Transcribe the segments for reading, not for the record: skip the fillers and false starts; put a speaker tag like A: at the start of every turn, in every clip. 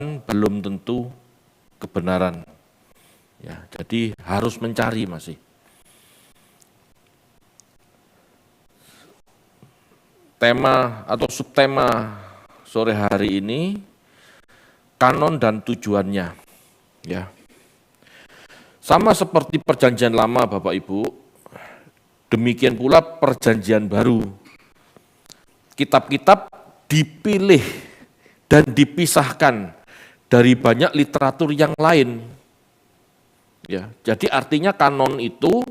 A: belum tentu kebenaran. Ya, jadi harus mencari masih. Tema atau subtema sore hari ini kanon dan tujuannya. Ya. Sama seperti perjanjian lama Bapak Ibu, demikian pula perjanjian baru. Kitab-kitab dipilih dan dipisahkan dari banyak literatur yang lain. Ya, jadi artinya kanon itu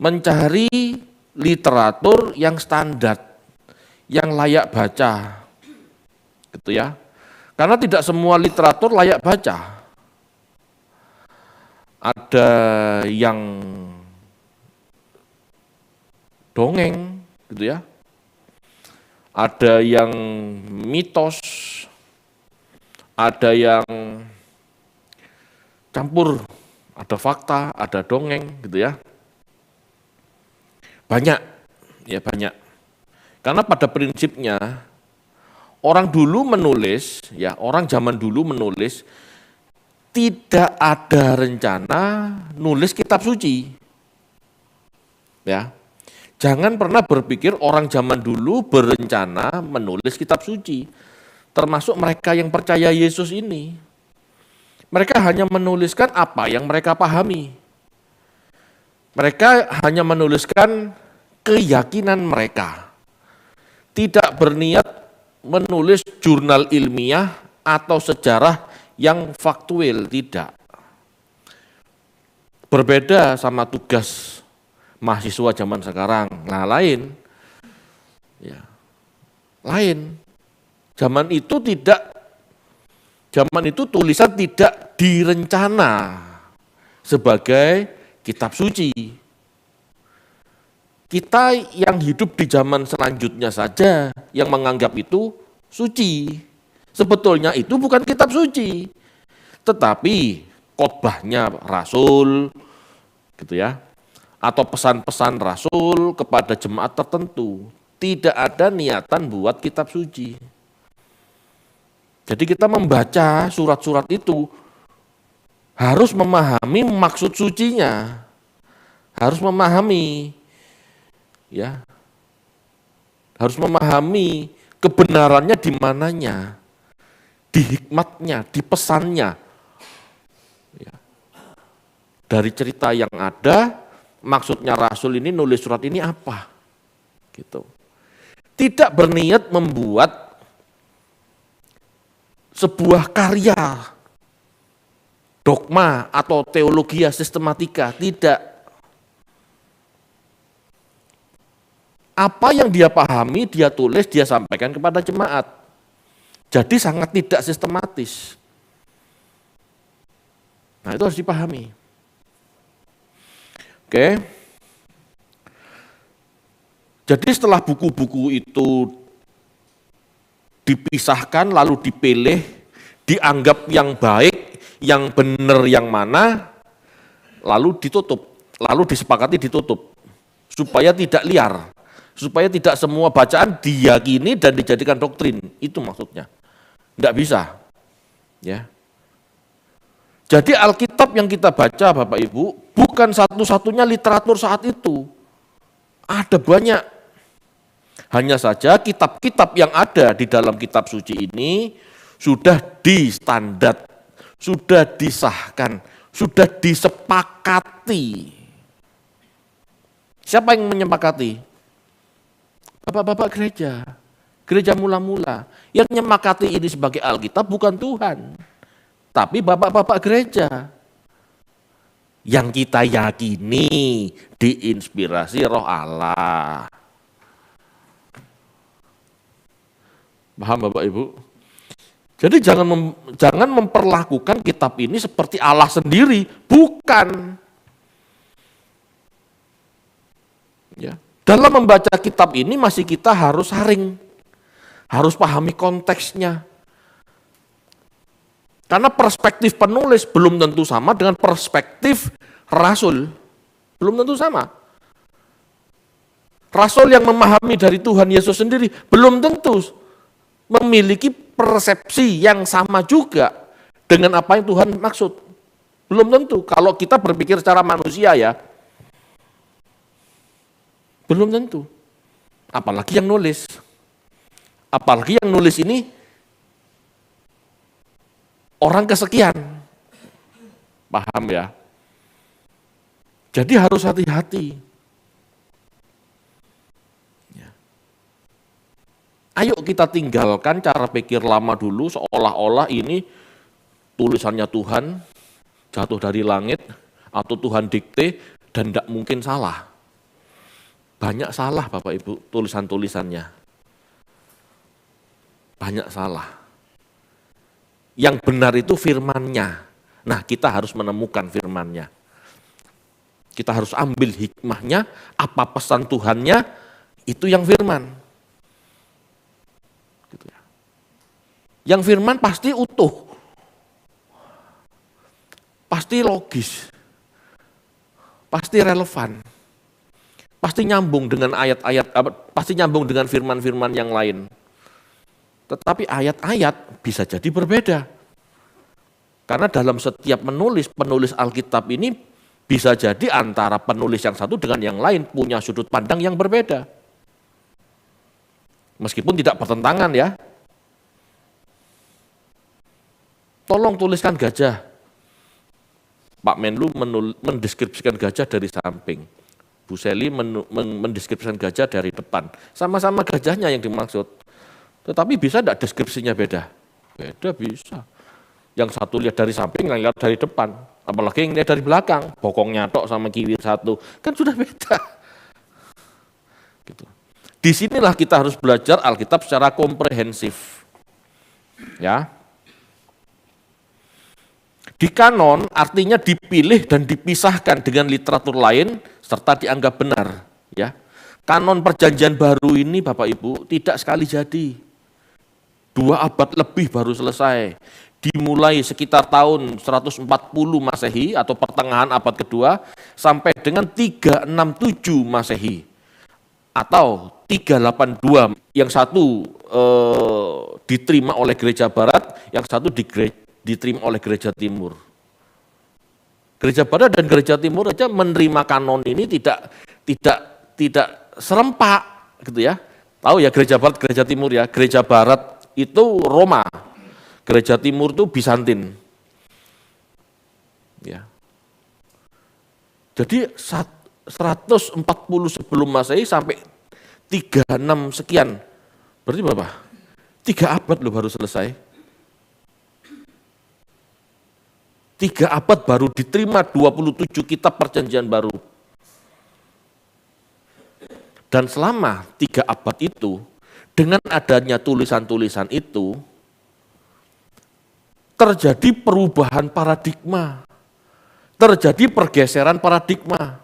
A: mencari literatur yang standar, yang layak baca, gitu ya. Karena tidak semua literatur layak baca. Ada yang dongeng, gitu ya. Ada yang mitos, ada yang campur, ada fakta, ada dongeng, gitu ya. Banyak, ya banyak. Karena pada prinsipnya orang dulu menulis, ya orang zaman dulu menulis, tidak ada rencana nulis kitab suci. Ya. Jangan pernah berpikir orang zaman dulu berencana menulis kitab suci. Termasuk mereka yang percaya Yesus ini. Mereka hanya menuliskan apa yang mereka pahami. Mereka hanya menuliskan keyakinan mereka. Tidak berniat menulis jurnal ilmiah atau sejarah yang faktual, tidak. Berbeda sama tugas mahasiswa zaman sekarang. Nah, lain. Ya. Lain. Zaman itu tulisan tidak direncana sebagai kitab suci. Kita yang hidup di zaman selanjutnya saja yang menganggap itu suci. Sebetulnya itu bukan kitab suci, tetapi khotbahnya Rasul, gitu ya, atau pesan-pesan Rasul kepada jemaat tertentu. Tidak ada niatan buat kitab suci. Jadi kita membaca surat-surat itu harus memahami maksud sucinya, harus memahami, ya, harus memahami kebenarannya di mananya, di hikmatnya, di pesannya. Ya. Dari cerita yang ada, maksudnya Rasul ini nulis surat ini apa? Gitu. Tidak berniat membuat sebuah karya dogma atau teologia sistematika, tidak. Apa yang dia pahami, dia tulis, dia sampaikan kepada jemaat. Jadi sangat tidak sistematis. Nah, itu harus dipahami. Oke. Jadi setelah buku-buku itu dipisahkan lalu dipilih, dianggap yang baik, yang benar yang mana, lalu ditutup, lalu disepakati ditutup supaya tidak liar, supaya tidak semua bacaan diyakini dan dijadikan doktrin. Itu maksudnya. Enggak bisa. Ya. Jadi Alkitab yang kita baca Bapak Ibu bukan satu-satunya literatur saat itu. Ada banyak. Hanya saja kitab-kitab yang ada di dalam kitab suci ini sudah distandar, sudah disahkan, sudah disepakati. Siapa yang menyepakati? Bapak-bapak gereja, gereja mula-mula. Yang menyepakati ini sebagai Alkitab bukan Tuhan, tapi bapak-bapak gereja. Yang kita yakini diinspirasi Roh Allah. Paham Bapak Ibu? Jadi jangan memperlakukan kitab ini seperti Allah sendiri, bukan. Ya. Dalam membaca kitab ini masih kita harus saring, harus pahami konteksnya. Karena perspektif penulis belum tentu sama dengan perspektif Rasul, belum tentu sama. Rasul yang memahami dari Tuhan Yesus sendiri belum tentu memiliki persepsi yang sama juga dengan apa yang Tuhan maksud. Belum tentu, kalau kita berpikir secara manusia ya, belum tentu. Apalagi yang nulis. Apalagi yang nulis ini orang kesekian. Paham ya? Jadi harus hati-hati. Ya. Ayo kita tinggalkan cara pikir lama dulu, seolah-olah ini tulisannya Tuhan, jatuh dari langit, atau Tuhan dikte, dan tidak mungkin salah. Banyak salah Bapak Ibu tulisan-tulisannya. Banyak salah. Yang benar itu firman-Nya. Nah, kita harus menemukan firman-Nya. Kita harus ambil hikmahnya, apa pesan Tuhannya, itu yang firman. Gitu ya. Yang firman pasti utuh. Pasti logis. Pasti relevan. Pasti nyambung dengan ayat-ayat, pasti nyambung dengan firman-firman yang lain. Tetapi ayat-ayat bisa jadi berbeda. Karena dalam setiap penulis Alkitab ini bisa jadi antara penulis yang satu dengan yang lain punya sudut pandang yang berbeda. Meskipun tidak bertentangan ya. Tolong tuliskan gajah. Pak Menlu mendeskripsikan gajah dari samping. Bu Seli mendeskripsikan gajah dari depan. Sama-sama gajahnya yang dimaksud. Tetapi bisa tidak deskripsinya beda? Beda bisa. Yang satu lihat dari samping, yang lihat dari depan. Apalagi yang lihat dari belakang, bokongnya tok sama kiwir satu. Kan sudah beda. Gitu. Disinilah kita harus belajar Alkitab secara komprehensif. Ya. Di kanon artinya dipilih dan dipisahkan dengan literatur lain serta dianggap benar. Ya. Kanon Perjanjian Baru ini Bapak Ibu tidak sekali jadi. 2 abad lebih baru selesai. Dimulai sekitar tahun 140 Masehi atau pertengahan abad kedua sampai dengan 367 Masehi atau 382. Yang satu diterima oleh gereja barat, yang satu diterima oleh gereja timur. Gereja barat dan gereja timur saja menerima kanon ini tidak serempak gitu ya. Tahu ya gereja barat, gereja timur ya. Gereja barat itu Roma. Gereja timur itu Bizantin. Ya. Jadi 140 sebelum Masehi sampai 36 sekian. Berarti berapa? 3 abad loh baru selesai. 3 abad baru diterima 27 kitab Perjanjian Baru. Dan selama 3 abad itu, dengan adanya tulisan-tulisan itu, terjadi perubahan paradigma, terjadi pergeseran paradigma.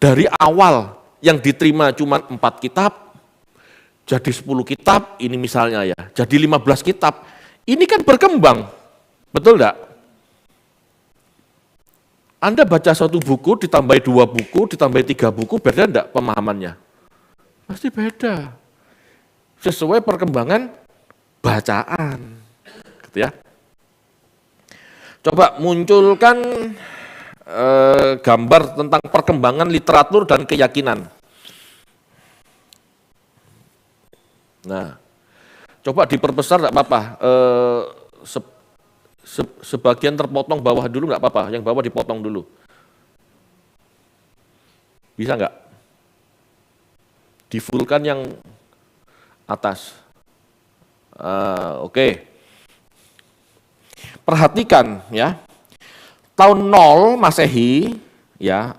A: Dari awal yang diterima cuma 4 kitab, jadi 10 kitab, ini misalnya ya, jadi 15 kitab. Ini kan berkembang, betul enggak? Anda baca 1 buku, ditambahi 2 buku, ditambahi 3 buku, beda enggak pemahamannya? Pasti beda. Sesuai perkembangan bacaan. Gitu ya. Coba munculkan gambar tentang perkembangan literatur dan keyakinan. Nah, coba diperbesar enggak apa-apa. Sebagian terpotong bawah dulu enggak apa-apa, yang bawah dipotong dulu. Bisa enggak? Di-fullkan yang atas. Oke. Perhatikan ya, tahun 0 Masehi ya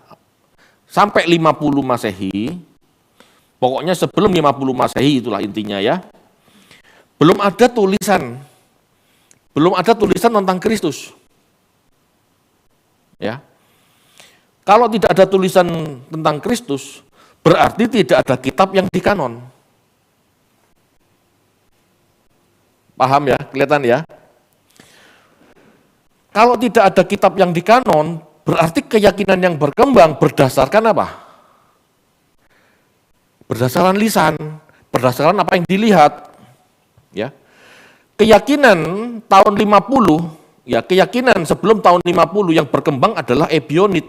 A: sampai 50 Masehi, pokoknya sebelum 50 Masehi itulah intinya ya, belum ada tulisan tentang Kristus. Ya. Kalau tidak ada tulisan tentang Kristus, berarti tidak ada kitab yang dikanon. Paham ya? Kelihatan ya? Kalau tidak ada kitab yang dikanon, berarti keyakinan yang berkembang berdasarkan apa? Berdasarkan lisan, berdasarkan apa yang dilihat. Ya. Keyakinan tahun 50, ya keyakinan sebelum tahun 50 yang berkembang adalah Ebionit.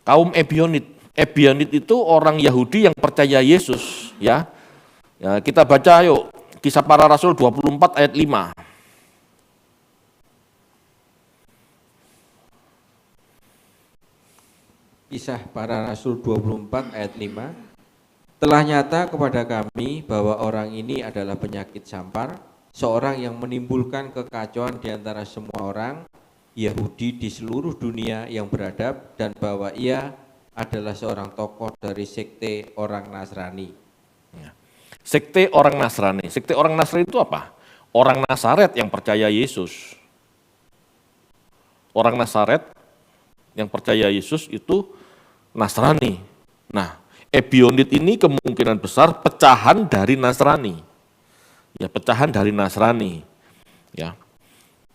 A: Kaum Ebionit. Ebionit itu orang Yahudi yang percaya Yesus, ya. Ya, kita baca yuk Kisah Para Rasul 24 ayat 5.
B: Kisah Para Rasul 24 ayat 5. Telah nyata kepada kami bahwa orang ini adalah penyakit sampar, seorang yang menimbulkan kekacauan di antara semua orang Yahudi di seluruh dunia yang beradab, dan bahwa ia adalah seorang tokoh dari sekte orang Nasrani.
A: Sekte orang Nasrani. Sekte orang Nasrani itu apa? Orang Nazaret yang percaya Yesus. Orang Nazaret yang percaya Yesus itu Nasrani. Nah, Ebionit ini kemungkinan besar pecahan dari Nasrani. Ya, pecahan dari Nasrani. Ya.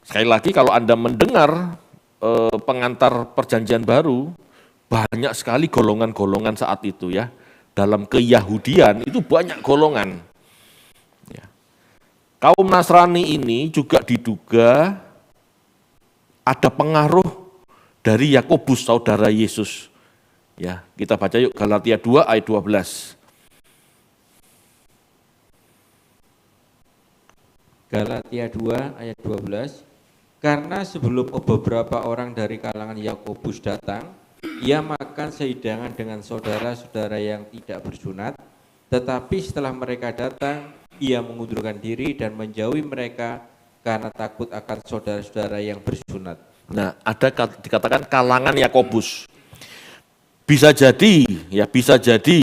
A: Sekali lagi kalau Anda mendengar pengantar perjanjian baru, banyak sekali golongan-golongan saat itu ya. Dalam keyahudian itu banyak golongan. Ya. Kaum Nasrani ini juga diduga ada pengaruh dari Yakobus, saudara Yesus. Ya, kita baca yuk Galatia 2 ayat 12.
B: Galatia 2 ayat 12. Karena sebelum beberapa orang dari kalangan Yakobus datang, ia makan sehidangan dengan saudara-saudara yang tidak bersunat, tetapi setelah mereka datang, ia mengundurkan diri dan menjauhi mereka karena takut akan saudara-saudara yang bersunat.
A: Nah, ada dikatakan kalangan Yakobus. Bisa jadi, ya bisa jadi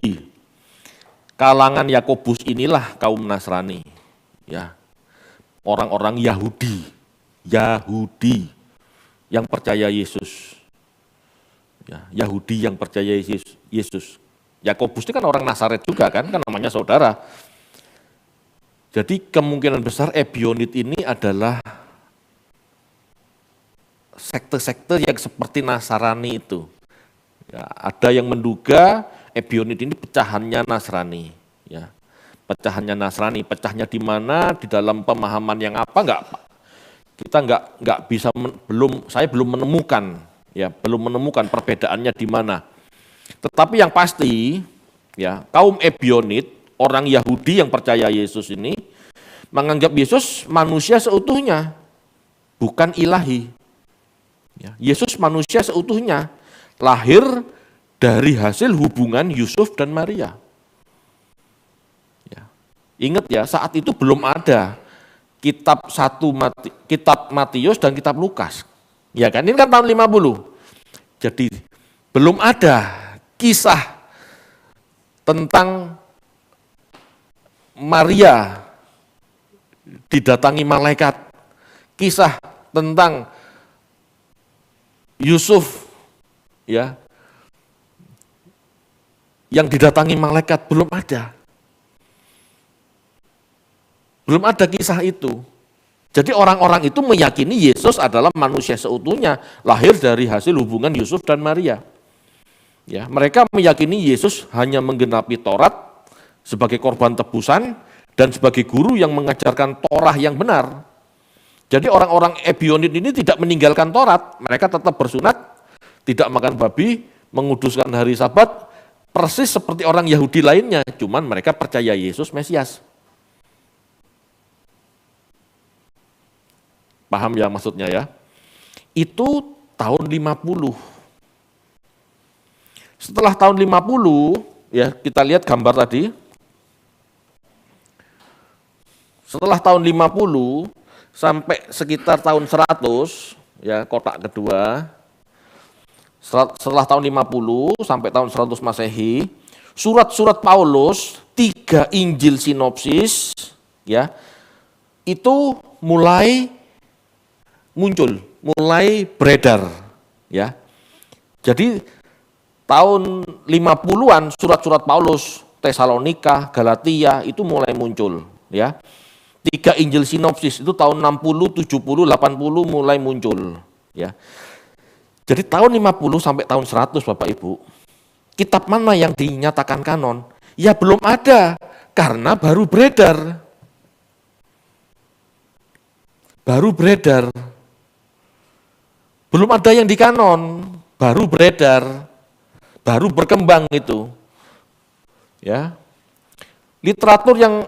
A: kalangan Yakobus inilah kaum Nasrani, ya orang-orang Yahudi yang percaya Yesus, ya Yahudi yang percaya Yesus. Yakobus itu kan orang Nazaret juga kan namanya saudara. Jadi kemungkinan besar Ebionit ini adalah sekte-sekte yang seperti Nasrani itu. Ya, ada yang menduga Ebionit ini pecahannya Nasrani, ya. Pecahannya Nasrani, pecahnya di mana, di dalam pemahaman yang apa kita nggak bisa saya belum menemukan, ya, belum menemukan perbedaannya di mana. Tetapi yang pasti, ya, kaum Ebionit, orang Yahudi yang percaya Yesus ini menganggap Yesus manusia seutuhnya, bukan ilahi. Ya, Yesus manusia seutuhnya, lahir dari hasil hubungan Yusuf dan Maria. Ya. Ingat ya, saat itu belum ada kitab Matius dan kitab Lukas. Ya kan, ini kan tahun 50. Jadi belum ada kisah tentang Maria didatangi malaikat, kisah tentang Yusuf ya yang didatangi malaikat, belum ada. Belum ada kisah itu. Jadi orang-orang itu meyakini Yesus adalah manusia seutuhnya, lahir dari hasil hubungan Yusuf dan Maria. Ya, mereka meyakini Yesus hanya menggenapi Taurat sebagai korban tebusan dan sebagai guru yang mengajarkan Torah yang benar. Jadi orang-orang Ebionit ini tidak meninggalkan Taurat, mereka tetap bersunat, tidak makan babi, menguduskan hari Sabat, persis seperti orang Yahudi lainnya, cuman mereka percaya Yesus Mesias. Paham ya maksudnya ya? Itu tahun 50. Setelah tahun 50, ya kita lihat gambar tadi. Setelah tahun 50 sampai sekitar tahun 100, ya kotak kedua. Setelah tahun 50 sampai tahun 100 Masehi, surat-surat Paulus, 3 Injil sinopsis, ya, itu mulai muncul, mulai beredar, ya. Jadi tahun 50-an surat-surat Paulus, Tesalonika, Galatia itu mulai muncul, ya. 3 Injil sinopsis itu tahun 60, 70, 80 mulai muncul, ya. Jadi tahun 50 sampai tahun 100 Bapak Ibu, kitab mana yang dinyatakan kanon? Ya belum ada, karena baru beredar. baru beredar. Belum ada yang di kanon, baru beredar, baru berkembang itu. Ya. Literatur yang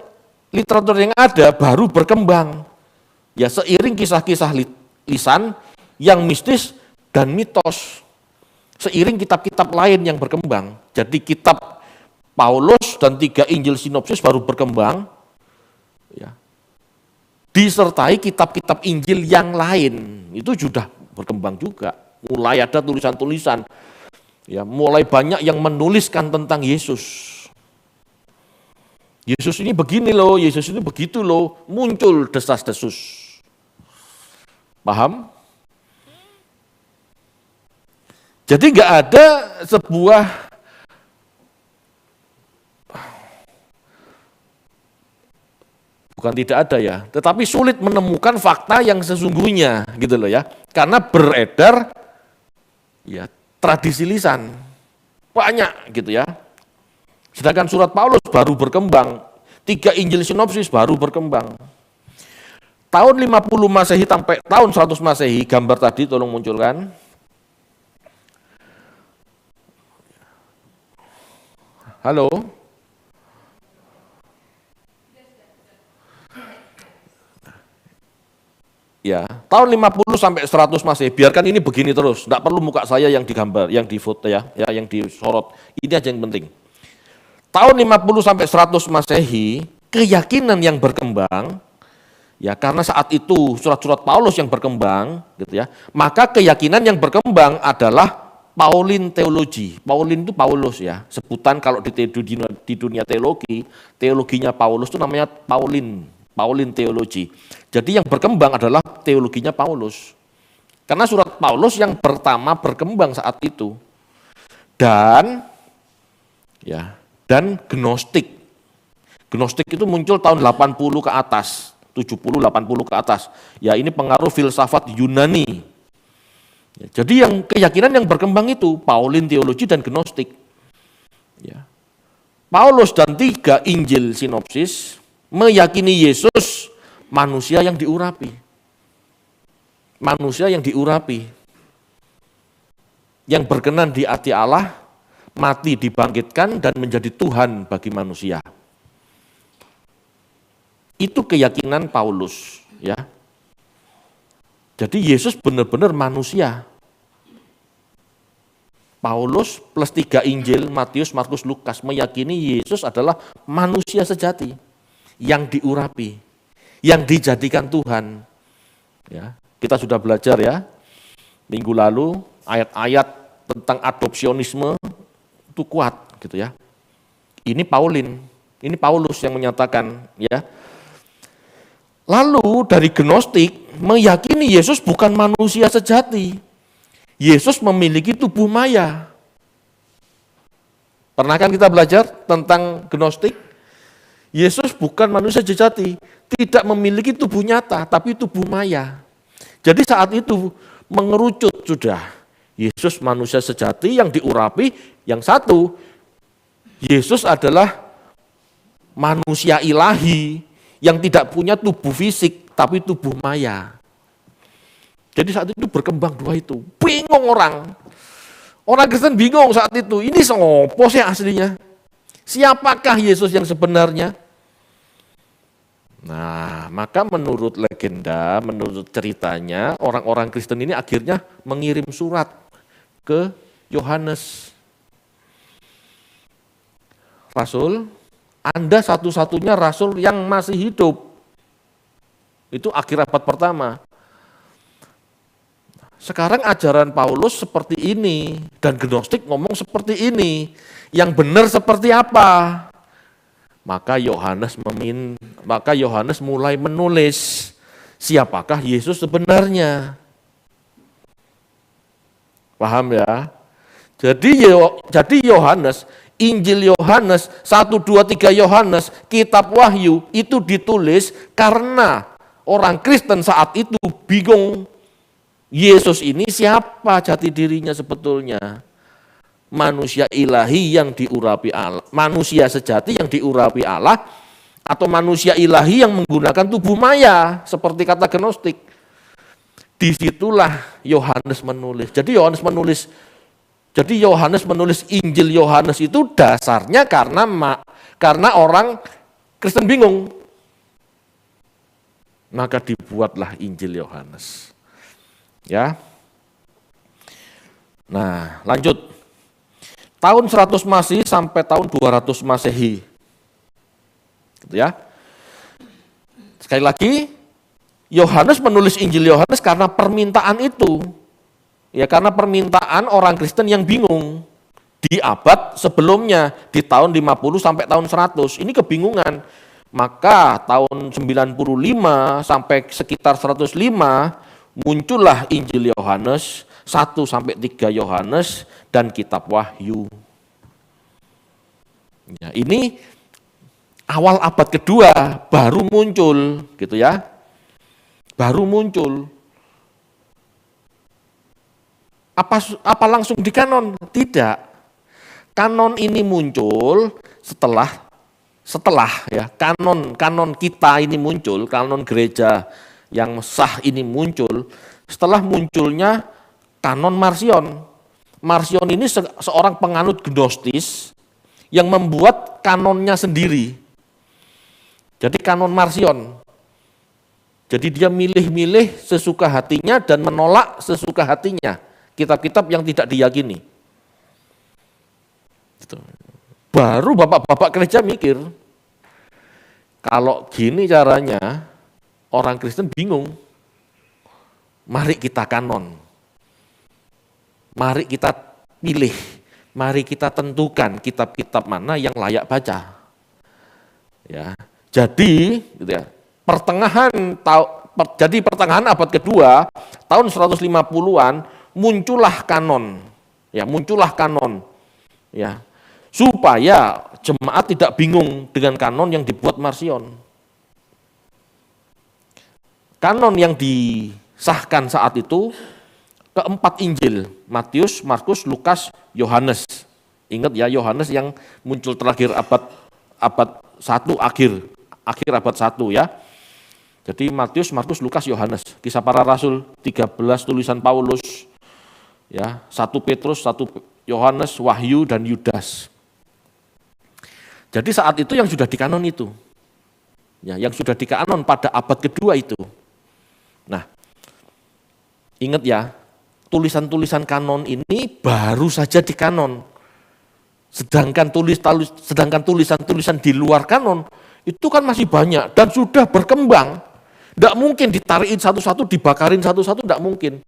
A: ada baru berkembang. Ya, seiring kisah-kisah lisan yang mistis dan mitos. Seiring kitab-kitab lain yang berkembang. Jadi kitab Paulus dan 3 Injil sinopsis baru berkembang. Ya. Disertai kitab-kitab Injil yang lain, itu sudah berkembang juga. Mulai ada tulisan-tulisan. Ya, mulai banyak yang menuliskan tentang Yesus. Yesus ini begini loh, Yesus ini begitu loh, muncul desas-desus. Paham? Jadi nggak ada sebuah bukan tidak ada ya, tetapi sulit menemukan fakta yang sesungguhnya gitu loh ya. Karena beredar ya tradisi lisan. Banyak gitu ya. Sedangkan surat Paulus baru berkembang, 3 Injil sinopsis baru berkembang. Tahun 50 Masehi sampai tahun 100 Masehi, gambar tadi tolong munculkan. Halo? Ya, tahun 50 sampai 100 Masehi, biarkan ini begini terus, enggak perlu muka saya yang digambar, yang difoto ya, yang disorot. Ini aja yang penting. Tahun 50 sampai 100 Masehi, keyakinan yang berkembang, ya karena saat itu surat-surat Paulus yang berkembang, gitu ya, maka keyakinan yang berkembang adalah Pauline teologi. Pauline itu Paulus ya, sebutan kalau di dunia teologi, teologinya Paulus itu namanya Pauline teologi. Jadi yang berkembang adalah teologinya Paulus. Karena surat Paulus yang pertama berkembang saat itu. Dan Gnostik. Gnostik itu muncul tahun 80 ke atas, 70 80 ke atas. Ya ini pengaruh filsafat Yunani. Ya, jadi yang keyakinan yang berkembang itu Pauline teologi dan Gnostik. Ya. Paulus dan 3 Injil sinopsis meyakini Yesus manusia yang diurapi. Manusia yang diurapi. Yang berkenan di hati Allah, mati dibangkitkan dan menjadi Tuhan bagi manusia. Itu keyakinan Paulus, ya. Jadi Yesus benar-benar manusia. Paulus plus 3 Injil, Matius, Markus, Lukas meyakini Yesus adalah manusia sejati yang diurapi, yang dijadikan Tuhan. Ya, kita sudah belajar ya minggu lalu ayat-ayat tentang adopsionisme itu kuat gitu ya. Ini Paulus yang menyatakan ya. Lalu dari Gnostik meyakini Yesus bukan manusia sejati. Yesus memiliki tubuh maya. Pernah kan kita belajar tentang Gnostik? Yesus bukan manusia sejati, tidak memiliki tubuh nyata, tapi tubuh maya. Jadi saat itu mengerucut sudah. Yesus manusia sejati yang diurapi, yang satu, Yesus adalah manusia ilahi, yang tidak punya tubuh fisik, tapi tubuh maya. Jadi saat itu berkembang dua itu. Bingung orang. Orang Kristen bingung saat itu. Ini sopo sih aslinya? Siapakah Yesus yang sebenarnya? Nah, maka menurut legenda, menurut ceritanya, orang-orang Kristen ini akhirnya mengirim surat ke Yohanes. Rasul, Anda satu-satunya rasul yang masih hidup. Itu akhir abad pertama. Sekarang ajaran Paulus seperti ini, dan Gnostik ngomong seperti ini. Yang benar seperti apa? Maka Yohanes mulai menulis, siapakah Yesus sebenarnya? Paham ya? Jadi Yohanes, Injil Yohanes, 1, 2, 3 Yohanes, kitab Wahyu itu ditulis karena orang Kristen saat itu bingung. Yesus ini siapa jati dirinya sebetulnya? Manusia ilahi yang diurapi Allah, manusia sejati yang diurapi Allah, atau manusia ilahi yang menggunakan tubuh maya seperti kata Gnostik. Disitulah Yohanes menulis. Jadi Yohanes menulis Injil Yohanes itu dasarnya karena orang Kristen bingung. Maka dibuatlah Injil Yohanes. Ya. Nah, lanjut. Tahun 100 Masehi sampai tahun 200 Masehi. Gitu ya. Sekali lagi, Yohanes menulis Injil Yohanes karena permintaan itu. Ya, karena permintaan orang Kristen yang bingung di abad sebelumnya, di tahun 50 sampai tahun 100. Ini kebingungan. Maka tahun 95 sampai sekitar 105 muncullah Injil Yohanes 1 sampai 3 Yohanes dan kitab Wahyu. Ya, ini awal abad kedua baru muncul, gitu ya. Baru muncul. Apa langsung di kanon? Tidak. Kanon ini muncul setelah ya, kanon kita ini muncul, kanon gereja yang sah ini muncul setelah munculnya kanon Marcion. Marcion ini seorang penganut Gnostis yang membuat kanonnya sendiri. Jadi kanon Marcion. Jadi dia milih-milih sesuka hatinya dan menolak sesuka hatinya kitab-kitab yang tidak diyakini. Gitu. Baru bapak-bapak gereja mikir, kalau gini caranya orang Kristen bingung. Mari kita kanon. Mari kita pilih. Mari kita tentukan kitab-kitab mana yang layak baca. Ya. Jadi, gitu ya, pertengahan abad kedua, tahun 150-an muncullah kanon. Ya, muncullah kanon. Ya. Supaya jemaat tidak bingung dengan kanon yang dibuat Marcion. Kanon yang disahkan saat itu keempat Injil, Matius, Markus, Lukas, Yohanes. Ingat ya, Yohanes yang muncul terakhir abad 1 akhir abad 1 ya. Jadi Matius, Markus, Lukas, Yohanes. Kisah para Rasul 13 tulisan Paulus. Ya, 1 Petrus, 1 Yohanes, Wahyu dan Yudas. Jadi saat itu yang sudah dikanon itu. Ya, yang sudah dikanon pada abad kedua itu. Nah, ingat ya, tulisan-tulisan kanon ini baru saja dikanon. Sedangkan tulisan-tulisan di luar kanon itu kan masih banyak dan sudah berkembang. Tidak mungkin ditarikin satu-satu, dibakarin satu-satu, tidak mungkin.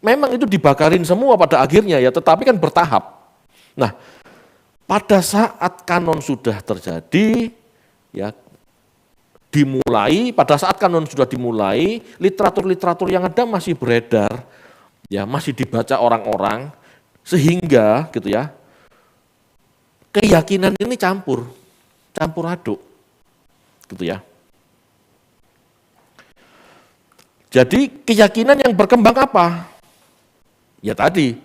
A: Memang itu dibakarin semua pada akhirnya ya, tetapi kan bertahap. Nah, pada saat kanon sudah terjadi, ya pada saat kanon sudah dimulai, literatur-literatur yang ada masih beredar, ya masih dibaca orang-orang, sehingga gitu ya, keyakinan ini campur aduk, gitu ya. Jadi keyakinan yang berkembang apa? Ya tadi,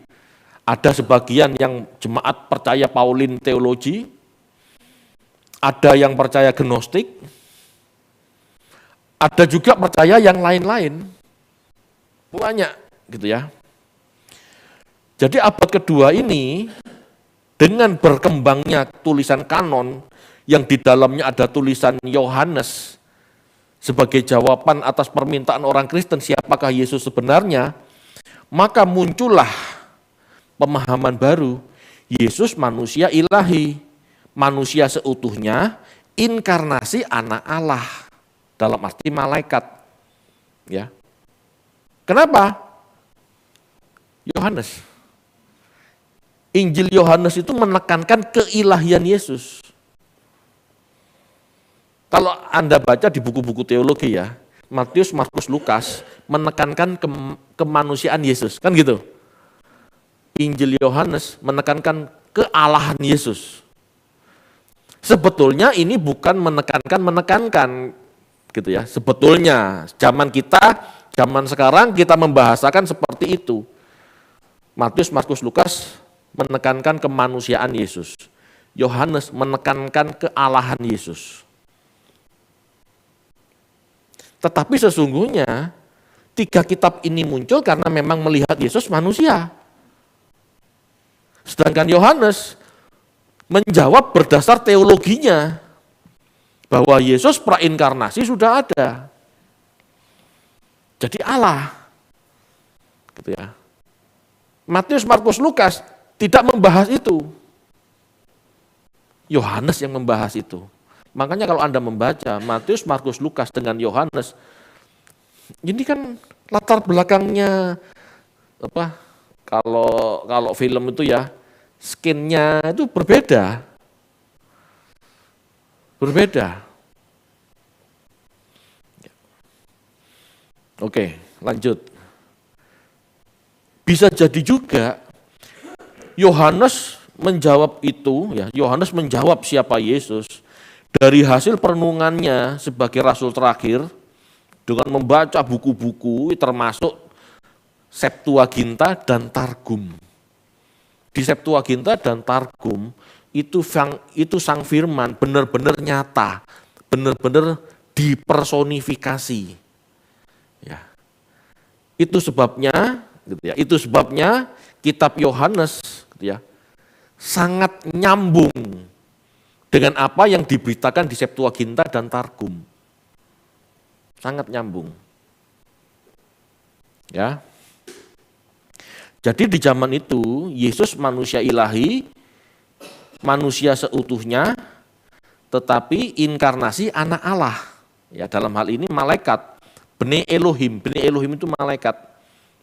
A: ada sebagian yang jemaat percaya Pauline teologi, ada yang percaya Gnostik, ada juga percaya yang lain-lain. Banyak gitu ya. Jadi abad kedua ini dengan berkembangnya tulisan kanon yang di dalamnya ada tulisan Yohanes sebagai jawaban atas permintaan orang Kristen siapakah Yesus sebenarnya, maka muncullah pemahaman baru, Yesus manusia ilahi, manusia seutuhnya, inkarnasi anak Allah, dalam arti malaikat. Ya. Kenapa? Yohanes. Injil Yohanes itu menekankan keilahian Yesus. Kalau Anda baca di buku-buku teologi ya, Matius, Markus, Lukas menekankan kemanusiaan Yesus, kan gitu. Injil Yohanes menekankan kealahan Yesus. Sebetulnya ini bukan menekankan gitu ya. Sebetulnya zaman sekarang kita membahasakan seperti itu. Matius, Markus, Lukas menekankan kemanusiaan Yesus. Yohanes menekankan kealahan Yesus. Tetapi sesungguhnya 3 kitab ini muncul karena memang melihat Yesus manusia. Sedangkan Yohanes menjawab berdasar teologinya bahwa Yesus prainkarnasi sudah ada. Jadi Allah. Gitu ya. Matius, Markus, Lukas tidak membahas itu. Yohanes yang membahas itu. Makanya kalau Anda membaca Matius, Markus, Lukas dengan Yohanes, ini kan latar belakangnya apa? Kalau film itu ya skinnya itu berbeda. Oke, lanjut. Bisa jadi juga Yohanes menjawab itu, ya, Yohanes menjawab siapa Yesus dari hasil perenungannya sebagai rasul terakhir dengan membaca buku-buku termasuk Septuaginta dan Targum. Di Septuaginta dan Targum itu sang firman benar-benar nyata, benar-benar dipersonifikasi. Ya. Itu sebabnya, gitu ya. Itu sebabnya kitab Yohanes, gitu ya, sangat nyambung dengan apa yang diberitakan di Septuaginta dan Targum. Sangat nyambung. Ya. Jadi di zaman itu Yesus manusia ilahi, manusia seutuhnya, tetapi inkarnasi anak Allah. Ya, dalam hal ini malaikat, Bene Elohim itu malaikat.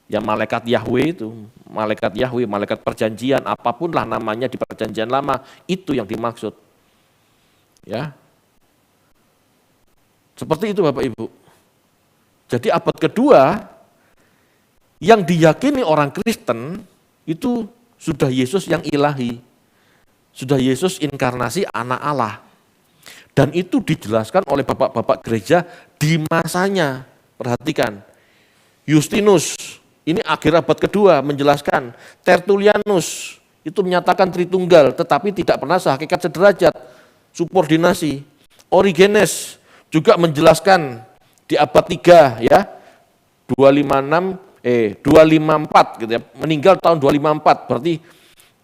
A: Ya, malaikat Yahweh itu, malaikat perjanjian, apapun lah namanya di perjanjian lama, itu yang dimaksud. Ya. Seperti itu Bapak Ibu. Jadi abad kedua yang diyakini orang Kristen itu sudah Yesus yang ilahi. Sudah Yesus inkarnasi anak Allah. Dan itu dijelaskan oleh bapak-bapak gereja di masanya. Perhatikan, Justinus, ini akhir abad kedua menjelaskan. Tertullianus, itu menyatakan Tritunggal, tetapi tidak pernah sehakikat sederajat, subordinasi. Origenes juga menjelaskan di abad 3, ya, 254 gitu ya, meninggal tahun 254, berarti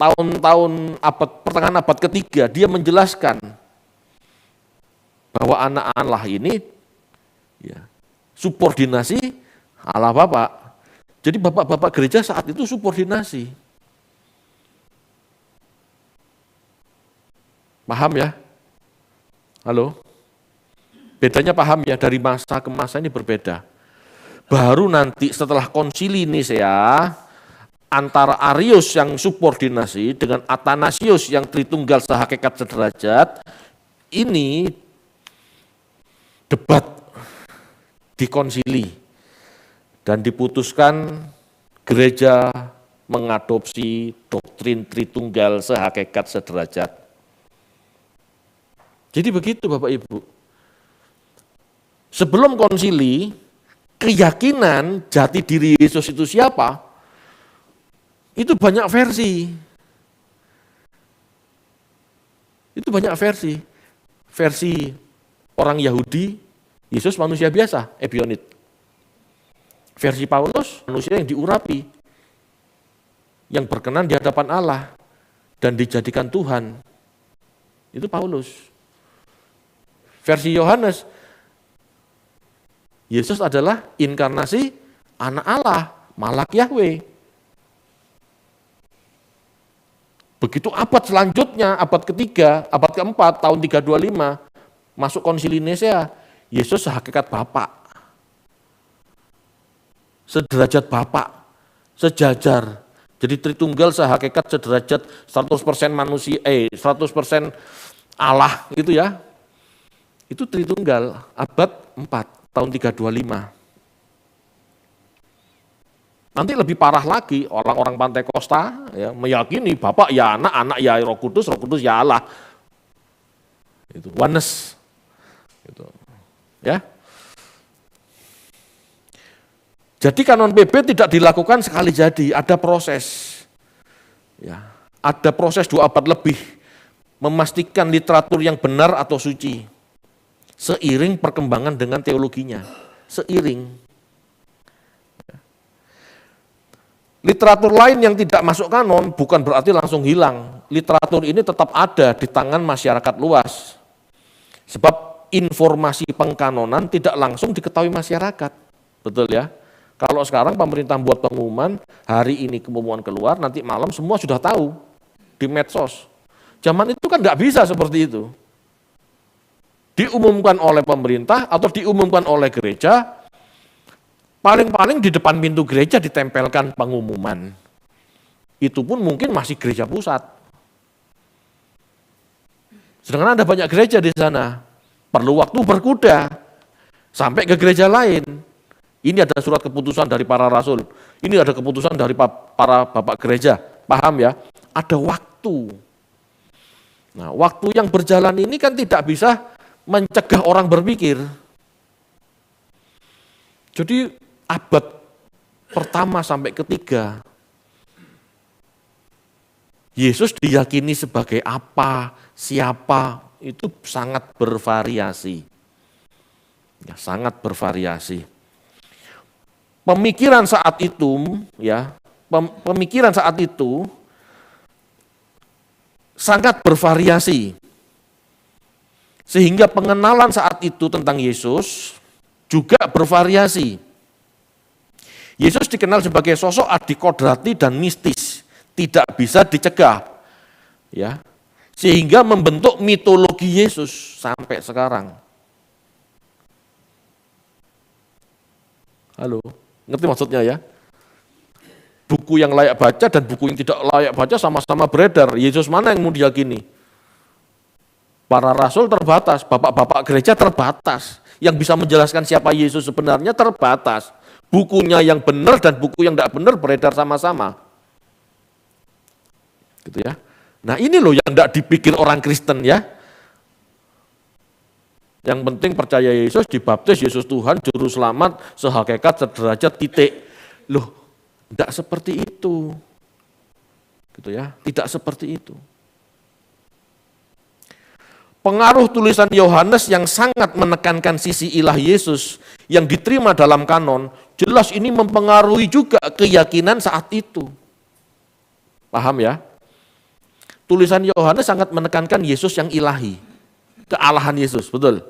A: tahun-tahun pertengahan abad ketiga, dia menjelaskan bahwa anak Allah ini ya, subordinasi Allah Bapa. Jadi bapak-bapak gereja saat itu subordinasi. Paham ya? Halo? Bedanya paham ya, dari masa ke masa ini berbeda. Baru nanti setelah konsili Nisea, antara Arius yang subordinasi dengan Athanasius yang Tritunggal sehakikat sederajat, ini debat di konsili dan diputuskan gereja mengadopsi doktrin Tritunggal sehakikat sederajat. Jadi begitu Bapak Ibu. Sebelum konsili, keyakinan jati diri Yesus itu siapa, itu banyak versi. Itu banyak versi. Versi orang Yahudi, Yesus manusia biasa, ebionit. Versi Paulus, manusia yang diurapi, yang berkenan di hadapan Allah, dan dijadikan Tuhan. Itu Paulus. Versi Yohanes, Yesus adalah inkarnasi anak Allah, Malak Yahweh. Begitu abad selanjutnya, abad ketiga, abad keempat, tahun 325, masuk konsili Nisea, Yesus sehakikat Bapa. Sederajat Bapa, sejajar. Jadi Tritunggal sehakikat sederajat 100% manusia, 100% Allah gitu ya. Itu Tritunggal, abad 4. Tahun 325. Nanti lebih parah lagi, orang-orang Pantai Kosta ya, meyakini Bapak ya anak, anak ya Roh Kudus ya Allah. Itu oneness. Gitu. Ya. Jadi kanon PB tidak dilakukan sekali jadi, ada proses. Ya, ada proses 2 abad lebih memastikan literatur yang benar atau suci. Seiring perkembangan dengan teologinya. seiring. Literatur lain yang tidak masuk kanon bukan berarti langsung hilang. Literatur ini tetap ada di tangan masyarakat luas. Sebab informasi pengkanonan tidak langsung diketahui masyarakat. Betul ya? Kalau sekarang pemerintah buat pengumuman, hari ini pengumuman keluar, nanti malam semua sudah tahu di medsos. Zaman itu kan nggak bisa seperti itu. Diumumkan oleh pemerintah atau diumumkan oleh gereja, paling-paling di depan pintu gereja ditempelkan pengumuman. Itu pun mungkin masih gereja pusat. Sedangkan ada banyak gereja di sana, perlu waktu berkuda sampai ke gereja lain. Ini ada surat keputusan dari para rasul, ini ada keputusan dari para bapak gereja, paham ya? Ada waktu. Nah, waktu yang berjalan ini kan tidak bisa mencegah orang berpikir. Jadi abad pertama sampai ketiga, Yesus diyakini sebagai apa, siapa, itu sangat bervariasi. Ya, sangat bervariasi. Pemikiran saat itu, ya, pemikiran saat itu sangat bervariasi. Sehingga pengenalan saat itu tentang Yesus juga bervariasi. Yesus dikenal sebagai sosok adikodrati dan mistis, tidak bisa dicegah. Ya. Sehingga membentuk mitologi Yesus sampai sekarang. Halo, ngerti maksudnya ya? Buku yang layak baca dan buku yang tidak layak baca sama-sama beredar. Yesus mana yang mau diyakini? Para rasul terbatas, bapak-bapak gereja terbatas. Yang bisa menjelaskan siapa Yesus sebenarnya terbatas. Bukunya yang benar dan buku yang tidak benar beredar sama-sama. Gitu ya. Nah ini loh yang tidak dipikir orang Kristen ya. Yang penting percaya Yesus, dibaptis, Yesus Tuhan, Juru Selamat, sehakikat, sederajat, titik. Loh, tidak seperti itu. Gitu ya, tidak seperti itu. Pengaruh tulisan Yohanes yang sangat menekankan sisi ilah Yesus yang diterima dalam kanon, jelas ini mempengaruhi juga keyakinan saat itu. Paham ya? Tulisan Yohanes sangat menekankan Yesus yang ilahi, kealahan Yesus, betul.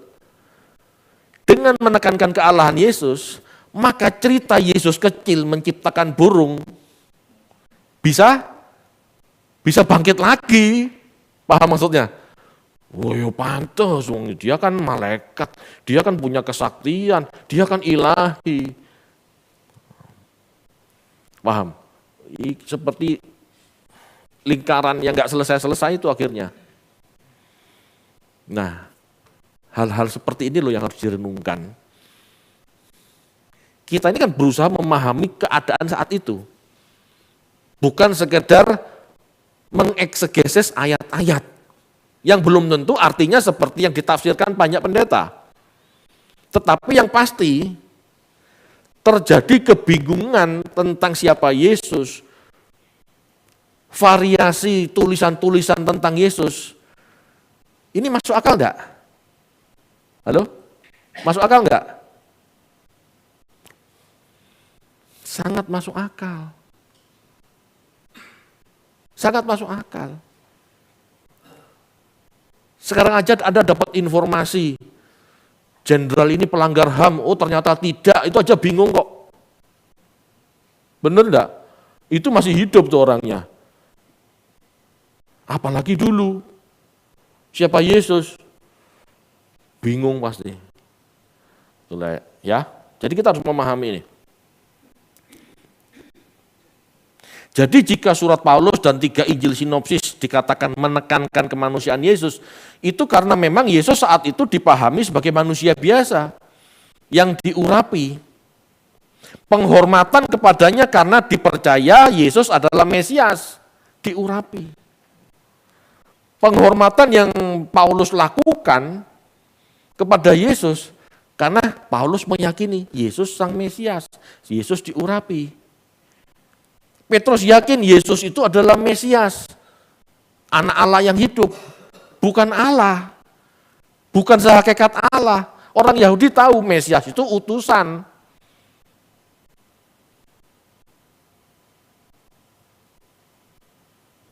A: Dengan menekankan kealahan Yesus, maka cerita Yesus kecil menciptakan burung bisa bangkit lagi. Paham maksudnya? Oh ya pantes, dia kan malaikat, dia kan punya kesaktian, dia kan ilahi. Paham? Seperti lingkaran yang nggak selesai-selesai itu akhirnya. Nah, hal-hal seperti ini loh yang harus direnungkan. Kita ini kan berusaha memahami keadaan saat itu. Bukan sekedar mengeksegesis ayat-ayat. Yang belum tentu artinya seperti yang ditafsirkan banyak pendeta. Tetapi yang pasti terjadi kebingungan tentang siapa Yesus, variasi tulisan-tulisan tentang Yesus. Ini masuk akal enggak? Halo? Masuk akal enggak? Sangat masuk akal. Sangat masuk akal. Sekarang aja Anda dapat informasi, jenderal ini pelanggar HAM, oh ternyata tidak, itu aja bingung kok. Bener enggak? Itu masih hidup tuh orangnya. Apalagi dulu, siapa Yesus? Bingung pasti. Itulah ya. Jadi kita harus memahami ini. Jadi jika surat Paulus dan 3 Injil sinopsis dikatakan menekankan kemanusiaan Yesus, itu karena memang Yesus saat itu dipahami sebagai manusia biasa yang diurapi. Penghormatan kepadanya karena dipercaya Yesus adalah Mesias, diurapi. Penghormatan yang Paulus lakukan kepada Yesus karena Paulus meyakini Yesus sang Mesias, Yesus diurapi. Petrus yakin Yesus itu adalah Mesias, anak Allah yang hidup, bukan Allah, bukan sehakikat Allah, Orang Yahudi tahu Mesias itu utusan.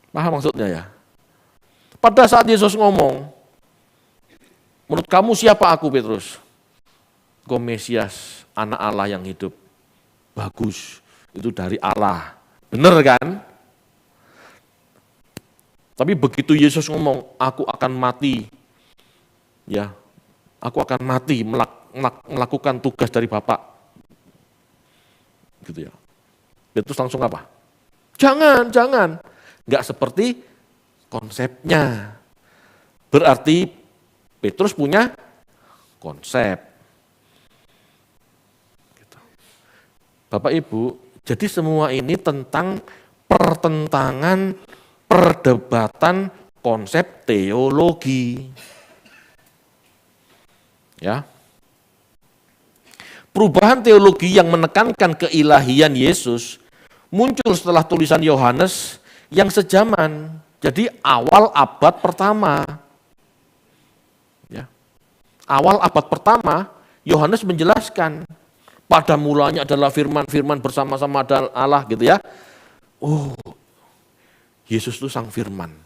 A: Paham maksudnya ya? Pada saat Yesus ngomong, menurut kamu siapa aku, Petrus? Kau Mesias, anak Allah yang hidup. Bagus, itu dari Allah. Benar kan? Tapi begitu Yesus ngomong, aku akan mati. Ya, aku akan mati melakukan tugas dari Bapa. Gitu ya. Petrus langsung apa? Jangan. Enggak seperti konsepnya. Berarti Petrus punya konsep. Gitu. Bapak Ibu, jadi semua ini tentang pertentangan, perdebatan konsep teologi. Ya. Perubahan teologi yang menekankan keilahian Yesus muncul setelah tulisan Yohanes yang sejaman. Jadi awal abad pertama. Ya. Awal abad pertama, Yohanes menjelaskan, pada mulanya adalah firman-firman bersama-sama dengan Allah gitu ya. Oh, Yesus itu sang firman.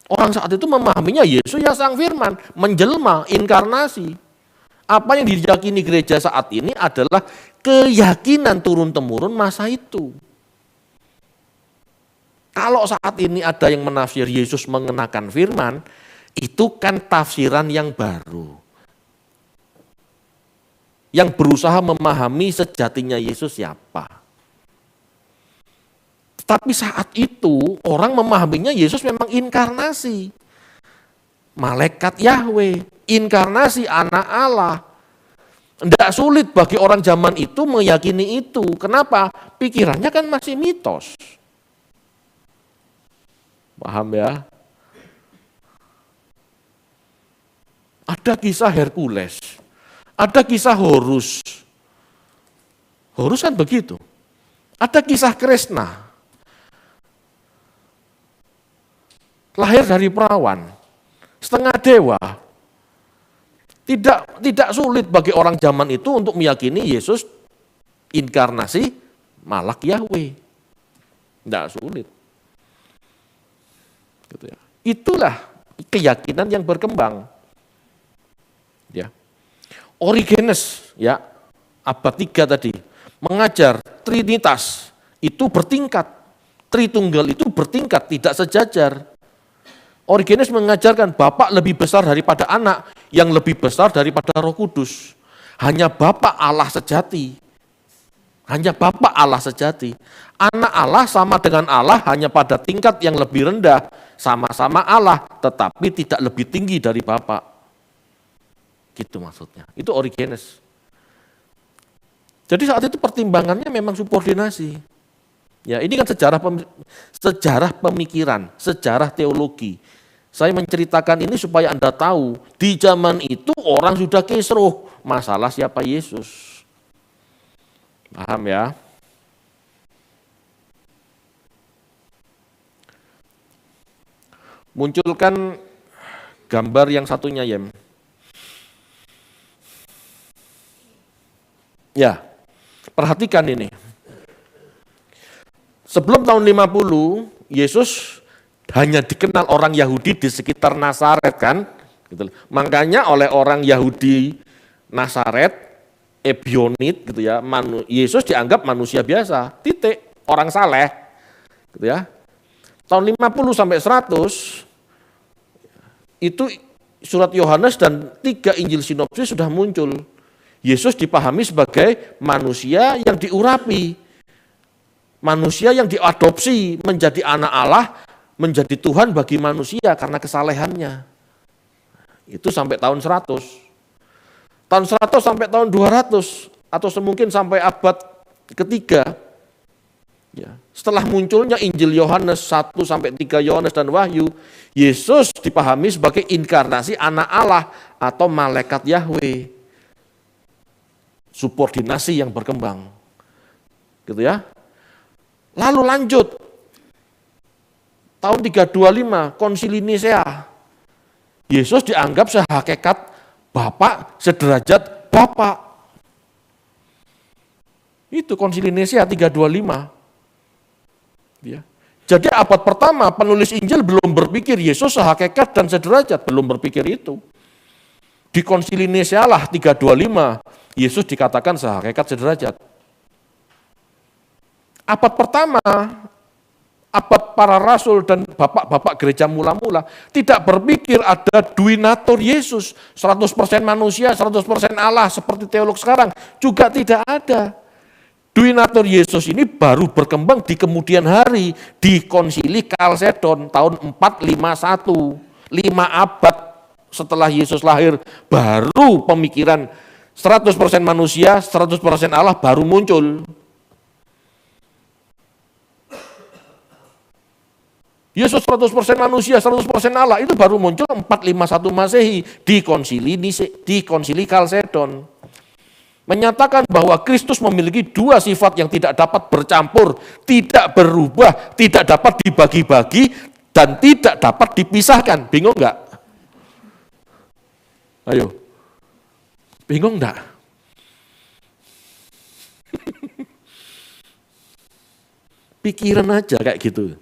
A: Orang saat itu memahaminya Yesus ya sang firman, menjelma, inkarnasi. Apa yang diyakini gereja saat ini adalah keyakinan turun-temurun masa itu. Kalau saat ini ada yang menafsir Yesus mengenakan firman, itu kan tafsiran yang baru. Yang berusaha memahami sejatinya Yesus siapa. Tapi saat itu orang memahaminya Yesus memang inkarnasi. Malaikat Yahweh, inkarnasi anak Allah. Tidak sulit bagi orang zaman itu meyakini itu. Kenapa? Pikirannya kan masih mitos. Paham ya? Ada kisah Hercules, ada kisah Horus. Horus kan begitu. Ada kisah Kresna, lahir dari perawan, setengah dewa. Tidak sulit bagi orang zaman itu untuk meyakini Yesus inkarnasi Malak Yahweh. Tidak sulit. Gitu ya. Itulah keyakinan yang berkembang. Ya. Origenes ya, abad 3 tadi mengajar Trinitas itu bertingkat. Tritunggal itu bertingkat, tidak sejajar. Origenes mengajarkan Bapa lebih besar daripada Anak, yang lebih besar daripada Roh Kudus. Hanya Bapa Allah sejati. Hanya Bapa Allah sejati. Anak Allah sama dengan Allah hanya pada tingkat yang lebih rendah. Sama-sama Allah, tetapi tidak lebih tinggi dari Bapa. Gitu maksudnya. Itu Origenes. Jadi saat itu pertimbangannya memang subordinasi. Ya, ini kan sejarah pemikiran, sejarah teologi. Saya menceritakan ini supaya Anda tahu, di zaman itu orang sudah kisruh masalah siapa Yesus. Paham ya? Munculkan gambar yang satunya, Yem. Ya, perhatikan ini. Sebelum tahun 50, Yesus hanya dikenal orang Yahudi di sekitar Nazaret kan. Gitu. Makanya oleh orang Yahudi Nazaret, Ebionit gitu ya, Yesus dianggap manusia biasa, titik, orang saleh. Gitu ya. Tahun 50 sampai 100, itu surat Yohanes dan 3 Injil sinopsis sudah muncul. Yesus dipahami sebagai manusia yang diurapi, manusia yang diadopsi menjadi anak Allah, menjadi Tuhan bagi manusia karena kesalehannya. Itu sampai tahun 100. Tahun 100 sampai tahun 200, atau semungkin sampai abad ketiga. Ya, setelah munculnya Injil Yohanes 1 sampai 3 Yohanes dan Wahyu, Yesus dipahami sebagai inkarnasi anak Allah atau malaikat Yahweh. Subordinasi yang berkembang. Gitu ya. Lalu lanjut. Tahun 325 Konsili Nisea. Yesus dianggap sehakikat Bapak sederajat Bapak. Itu Konsili Nicea 325. Ya. Jadi abad pertama penulis Injil belum berpikir Yesus sehakikat dan sederajat, belum berpikir itu. Di Konsili Nicea lah 325, Yesus dikatakan sehakikat sederajat. Abad pertama, abad para rasul dan bapak-bapak gereja mula-mula tidak berpikir ada duinatur Yesus, 100% manusia, 100% Allah seperti teolog sekarang, juga tidak ada. Duinatur Yesus ini baru berkembang di kemudian hari di Konsili Kalsedon tahun 451, 5 abad setelah Yesus lahir, baru pemikiran 100% manusia, 100% Allah baru muncul. Yesus 100% manusia, 100% Allah itu baru muncul 451 Masehi di Konsili Kalsedon. Menyatakan bahwa Kristus memiliki dua sifat yang tidak dapat bercampur, tidak berubah, tidak dapat dibagi-bagi, dan tidak dapat dipisahkan. Bingung enggak? Ayo, bingung enggak? Pikiran aja kayak gitu.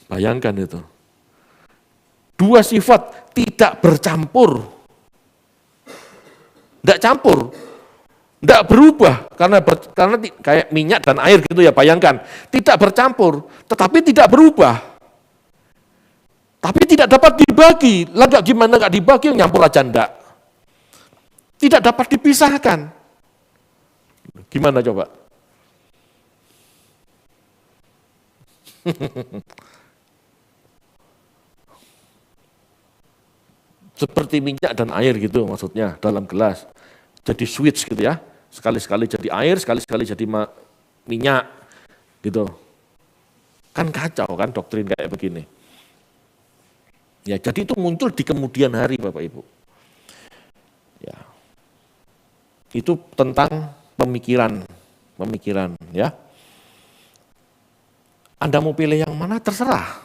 A: Bayangkan itu. Dua sifat tidak bercampur. Enggak campur. Enggak berubah karena kayak minyak dan air gitu ya, bayangkan. Tidak bercampur, tetapi tidak berubah. Tapi tidak dapat dibagi. Lah gimana enggak dibagi, nyampur aja enggak. Tidak dapat dipisahkan. Gimana coba? Seperti minyak dan air gitu maksudnya dalam gelas. Jadi switch gitu ya. Sekali-sekali jadi air, sekali-sekali jadi minyak gitu. Kan kacau kan doktrin kayak begini. Ya, jadi itu muncul di kemudian hari Bapak Ibu. Ya. Itu tentang pemikiran ya. Anda mau pilih yang mana terserah.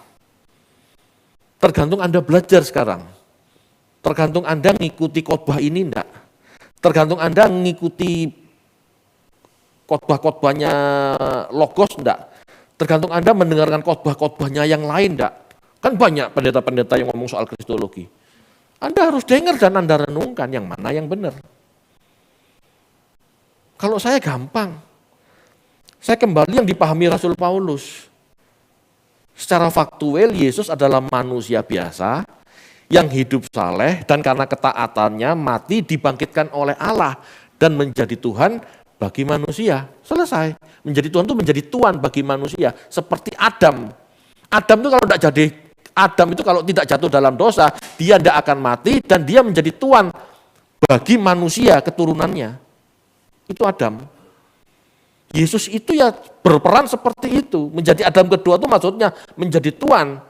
A: Tergantung Anda belajar sekarang. Tergantung Anda ngikuti khotbah ini enggak. Tergantung Anda ngikuti khotbah-khotbahnya Logos enggak. Tergantung Anda mendengarkan khotbah-khotbahnya yang lain enggak. Kan banyak pendeta-pendeta yang ngomong soal kristologi. Anda harus dengar dan Anda renungkan yang mana yang benar. Kalau saya gampang. Saya kembali yang dipahami Rasul Paulus. Secara faktual Yesus adalah manusia biasa yang hidup saleh dan karena ketaatannya mati dibangkitkan oleh Allah dan menjadi Tuhan bagi manusia. Selesai. Menjadi Tuhan itu menjadi Tuhan bagi manusia. Seperti Adam. Adam itu kalau tidak jatuh dalam dosa, dia tidak akan mati dan dia menjadi Tuhan bagi manusia keturunannya. Itu Adam. Yesus itu ya berperan seperti itu. Menjadi Adam kedua itu maksudnya menjadi Tuhan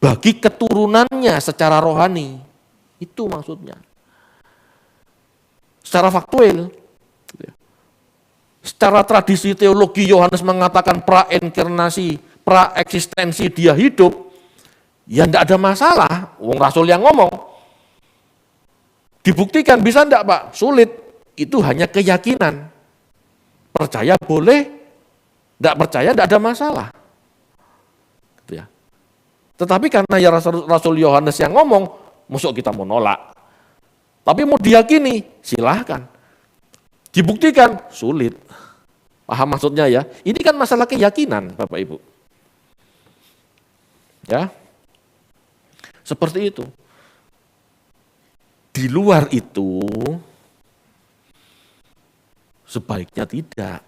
A: bagi keturunannya secara rohani. Itu maksudnya. Secara faktual. Secara tradisi teologi Yohanes mengatakan prainkarnasi, praeksistensi dia hidup. Ya enggak ada masalah. Wong Rasul yang ngomong. Dibuktikan bisa enggak Pak? Sulit. Itu hanya keyakinan. Percaya boleh, enggak percaya enggak ada masalah. Gitu ya. Tetapi karena ya Rasul Yohanes yang ngomong, masuk kita mau nolak. Tapi mau diyakini, silahkan. Dibuktikan, sulit. Paham maksudnya ya? Ini kan masalah keyakinan Bapak Ibu. Ya, seperti itu. Di luar itu, sebaiknya tidak.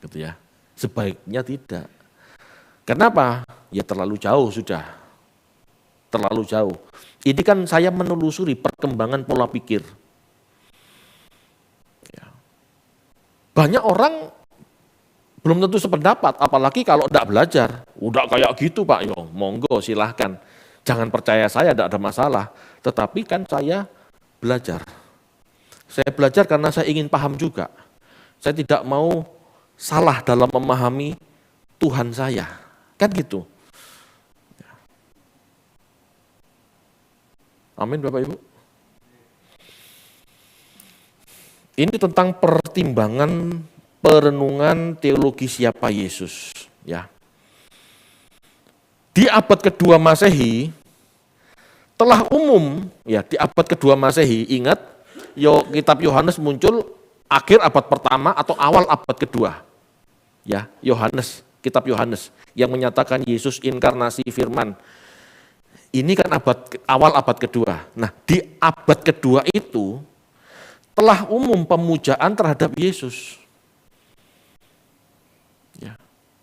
A: Gitu ya, sebaiknya tidak. Kenapa? Ya terlalu jauh sudah. Terlalu jauh. Ini kan saya menelusuri perkembangan pola pikir. Ya. Banyak orang belum tentu sependapat, apalagi kalau tidak belajar. Udah kayak gitu Pak, yo monggo silahkan. Jangan percaya saya, tidak ada masalah. Tetapi kan saya belajar. Saya belajar karena saya ingin paham juga. Saya tidak mau salah dalam memahami Tuhan saya. Kan gitu. Amin Bapak Ibu. Ini tentang pertimbangan perenungan teologi siapa Yesus, ya. Di abad kedua Masehi telah umum, ya, di abad kedua Masehi, ingat kitab Yohanes muncul akhir abad pertama atau awal abad kedua. Ya, Yohanes, kitab Yohanes yang menyatakan Yesus inkarnasi firman. Ini kan awal abad kedua. Nah, di abad kedua itu telah umum pemujaan terhadap Yesus. Ya.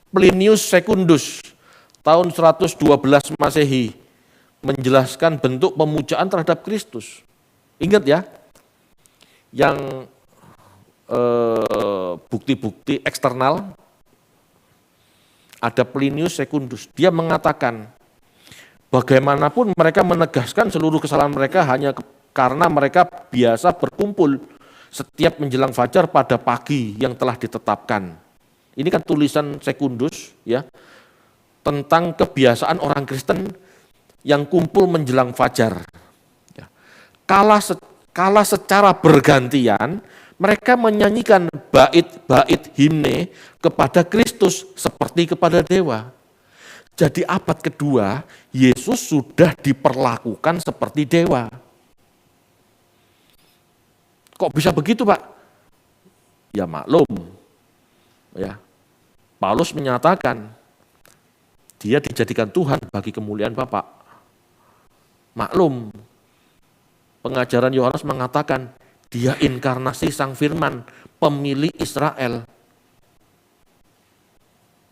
A: Plinius Secundus tahun 112 Masehi menjelaskan bentuk pemujaan terhadap Kristus. Ingat ya, yang bukti-bukti eksternal, ada Plinius Secundus. Dia mengatakan bagaimanapun mereka menegaskan seluruh kesalahan mereka hanya karena mereka biasa berkumpul setiap menjelang fajar pada pagi yang telah ditetapkan. Ini kan tulisan Secundus, ya, tentang kebiasaan orang Kristen yang kumpul menjelang fajar. Ya. Kala secara bergantian mereka menyanyikan bait-bait himne kepada Kristus seperti kepada dewa. Jadi abad kedua Yesus sudah diperlakukan seperti dewa. Kok bisa begitu, Pak? Ya maklum, ya. Paulus menyatakan dia dijadikan Tuhan bagi kemuliaan Bapa. Maklum, pengajaran Yohanes mengatakan dia inkarnasi Sang Firman, pemilik Israel.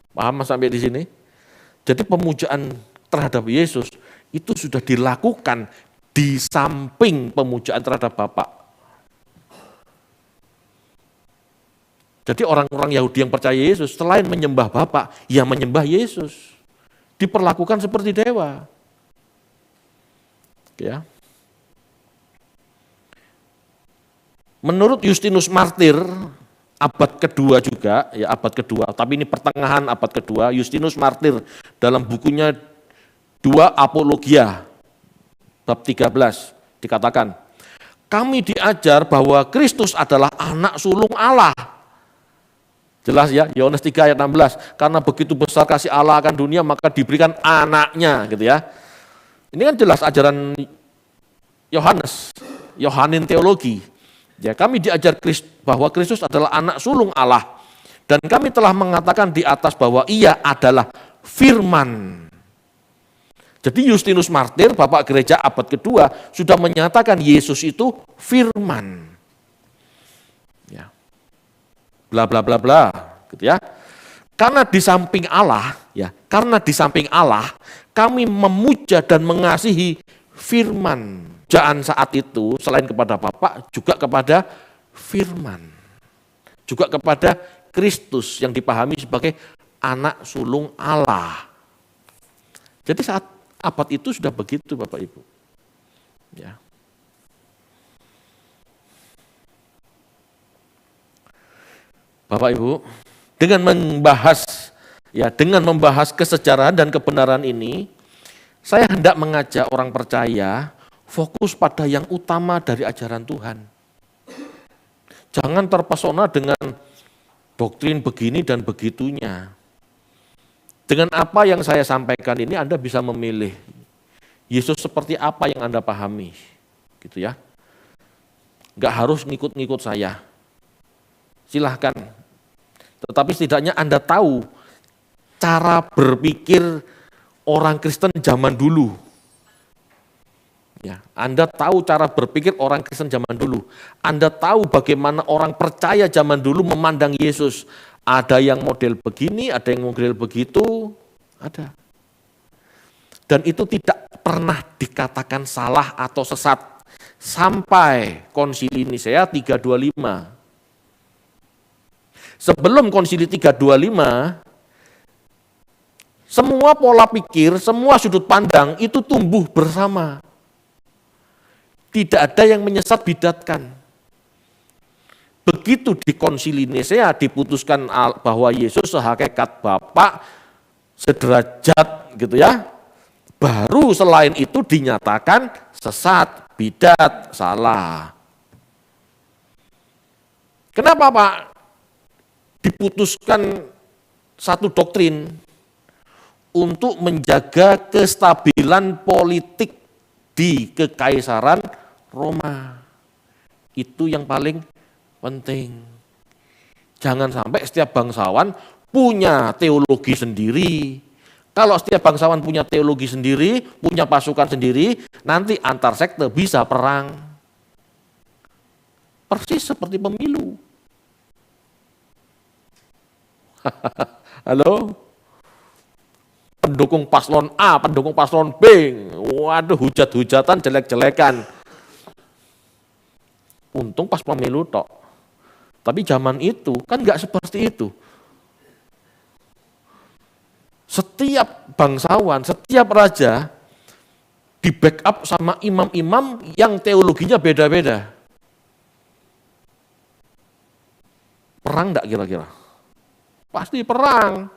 A: Paham sampai di sini? Jadi pemujaan terhadap Yesus itu sudah dilakukan di samping pemujaan terhadap Bapa. Jadi orang-orang Yahudi yang percaya Yesus selain menyembah Bapa, ya menyembah Yesus. Diperlakukan seperti dewa. Ya. Menurut Justinus Martir, abad kedua juga, ya abad kedua, tapi ini pertengahan abad kedua, Justinus Martir dalam bukunya 2 Apologia, bab 13, dikatakan, kami diajar bahwa Kristus adalah anak sulung Allah. Jelas ya, Yohanes 3 ayat 16, karena begitu besar kasih Allah akan dunia, maka diberikan anaknya, gitu ya. Ini kan jelas ajaran Yohanes, Yohanin teologi. Ya, kami diajar bahwa Kristus adalah anak sulung Allah, dan kami telah mengatakan di atas bahwa ia adalah firman. Jadi Justinus Martir, Bapak Gereja abad kedua, sudah menyatakan Yesus itu firman. Ya. Bla bla bla bla, gitu ya. Karena di samping Allah, ya, karena di samping Allah, kami memuja dan mengasihi firman. Pujaan saat itu selain kepada Bapa juga kepada firman. Juga kepada Kristus yang dipahami sebagai anak sulung Allah. Jadi saat abad itu sudah begitu Bapak Ibu. Ya. Bapak Ibu, dengan membahas kesejarahan dan kebenaran ini, saya hendak mengajak orang percaya fokus pada yang utama dari ajaran Tuhan. Jangan terpesona dengan doktrin begini dan begitunya. Dengan apa yang saya sampaikan ini Anda bisa memilih Yesus seperti apa yang Anda pahami, gitu ya. Enggak harus ngikut-ngikut saya. Silahkan. Tetapi setidaknya Anda tahu cara berpikir orang Kristen zaman dulu. Ya, Anda tahu cara berpikir orang Kristen zaman dulu. Anda tahu bagaimana orang percaya zaman dulu memandang Yesus. Ada yang model begini, ada yang model begitu, ada. Dan itu tidak pernah dikatakan salah atau sesat sampai Konsili Nisea 325. Sebelum Konsili 325, semua pola pikir, semua sudut pandang itu tumbuh bersama. Tidak ada yang menyesat bidatkan. Begitu di Konsili Nisea diputuskan bahwa Yesus sehakikat Bapa, sederajat gitu ya. Baru selain itu dinyatakan sesat, bidat, salah. Kenapa Pak diputuskan satu doktrin untuk menjaga kestabilan politik di Kekaisaran Roma? Itu yang paling penting. Jangan sampai setiap bangsawan punya teologi sendiri. Kalau setiap bangsawan punya teologi sendiri, punya pasukan sendiri, nanti antar sekte bisa perang. Persis seperti pemilu. Halo? Pendukung paslon A, pendukung paslon B, waduh hujat-hujatan, jelek-jelekan. Untung pas pemilu tok. Tapi zaman itu kan nggak seperti itu. Setiap bangsawan, setiap raja di backup sama imam-imam yang teologinya beda-beda. Perang enggak kira-kira? Pasti perang.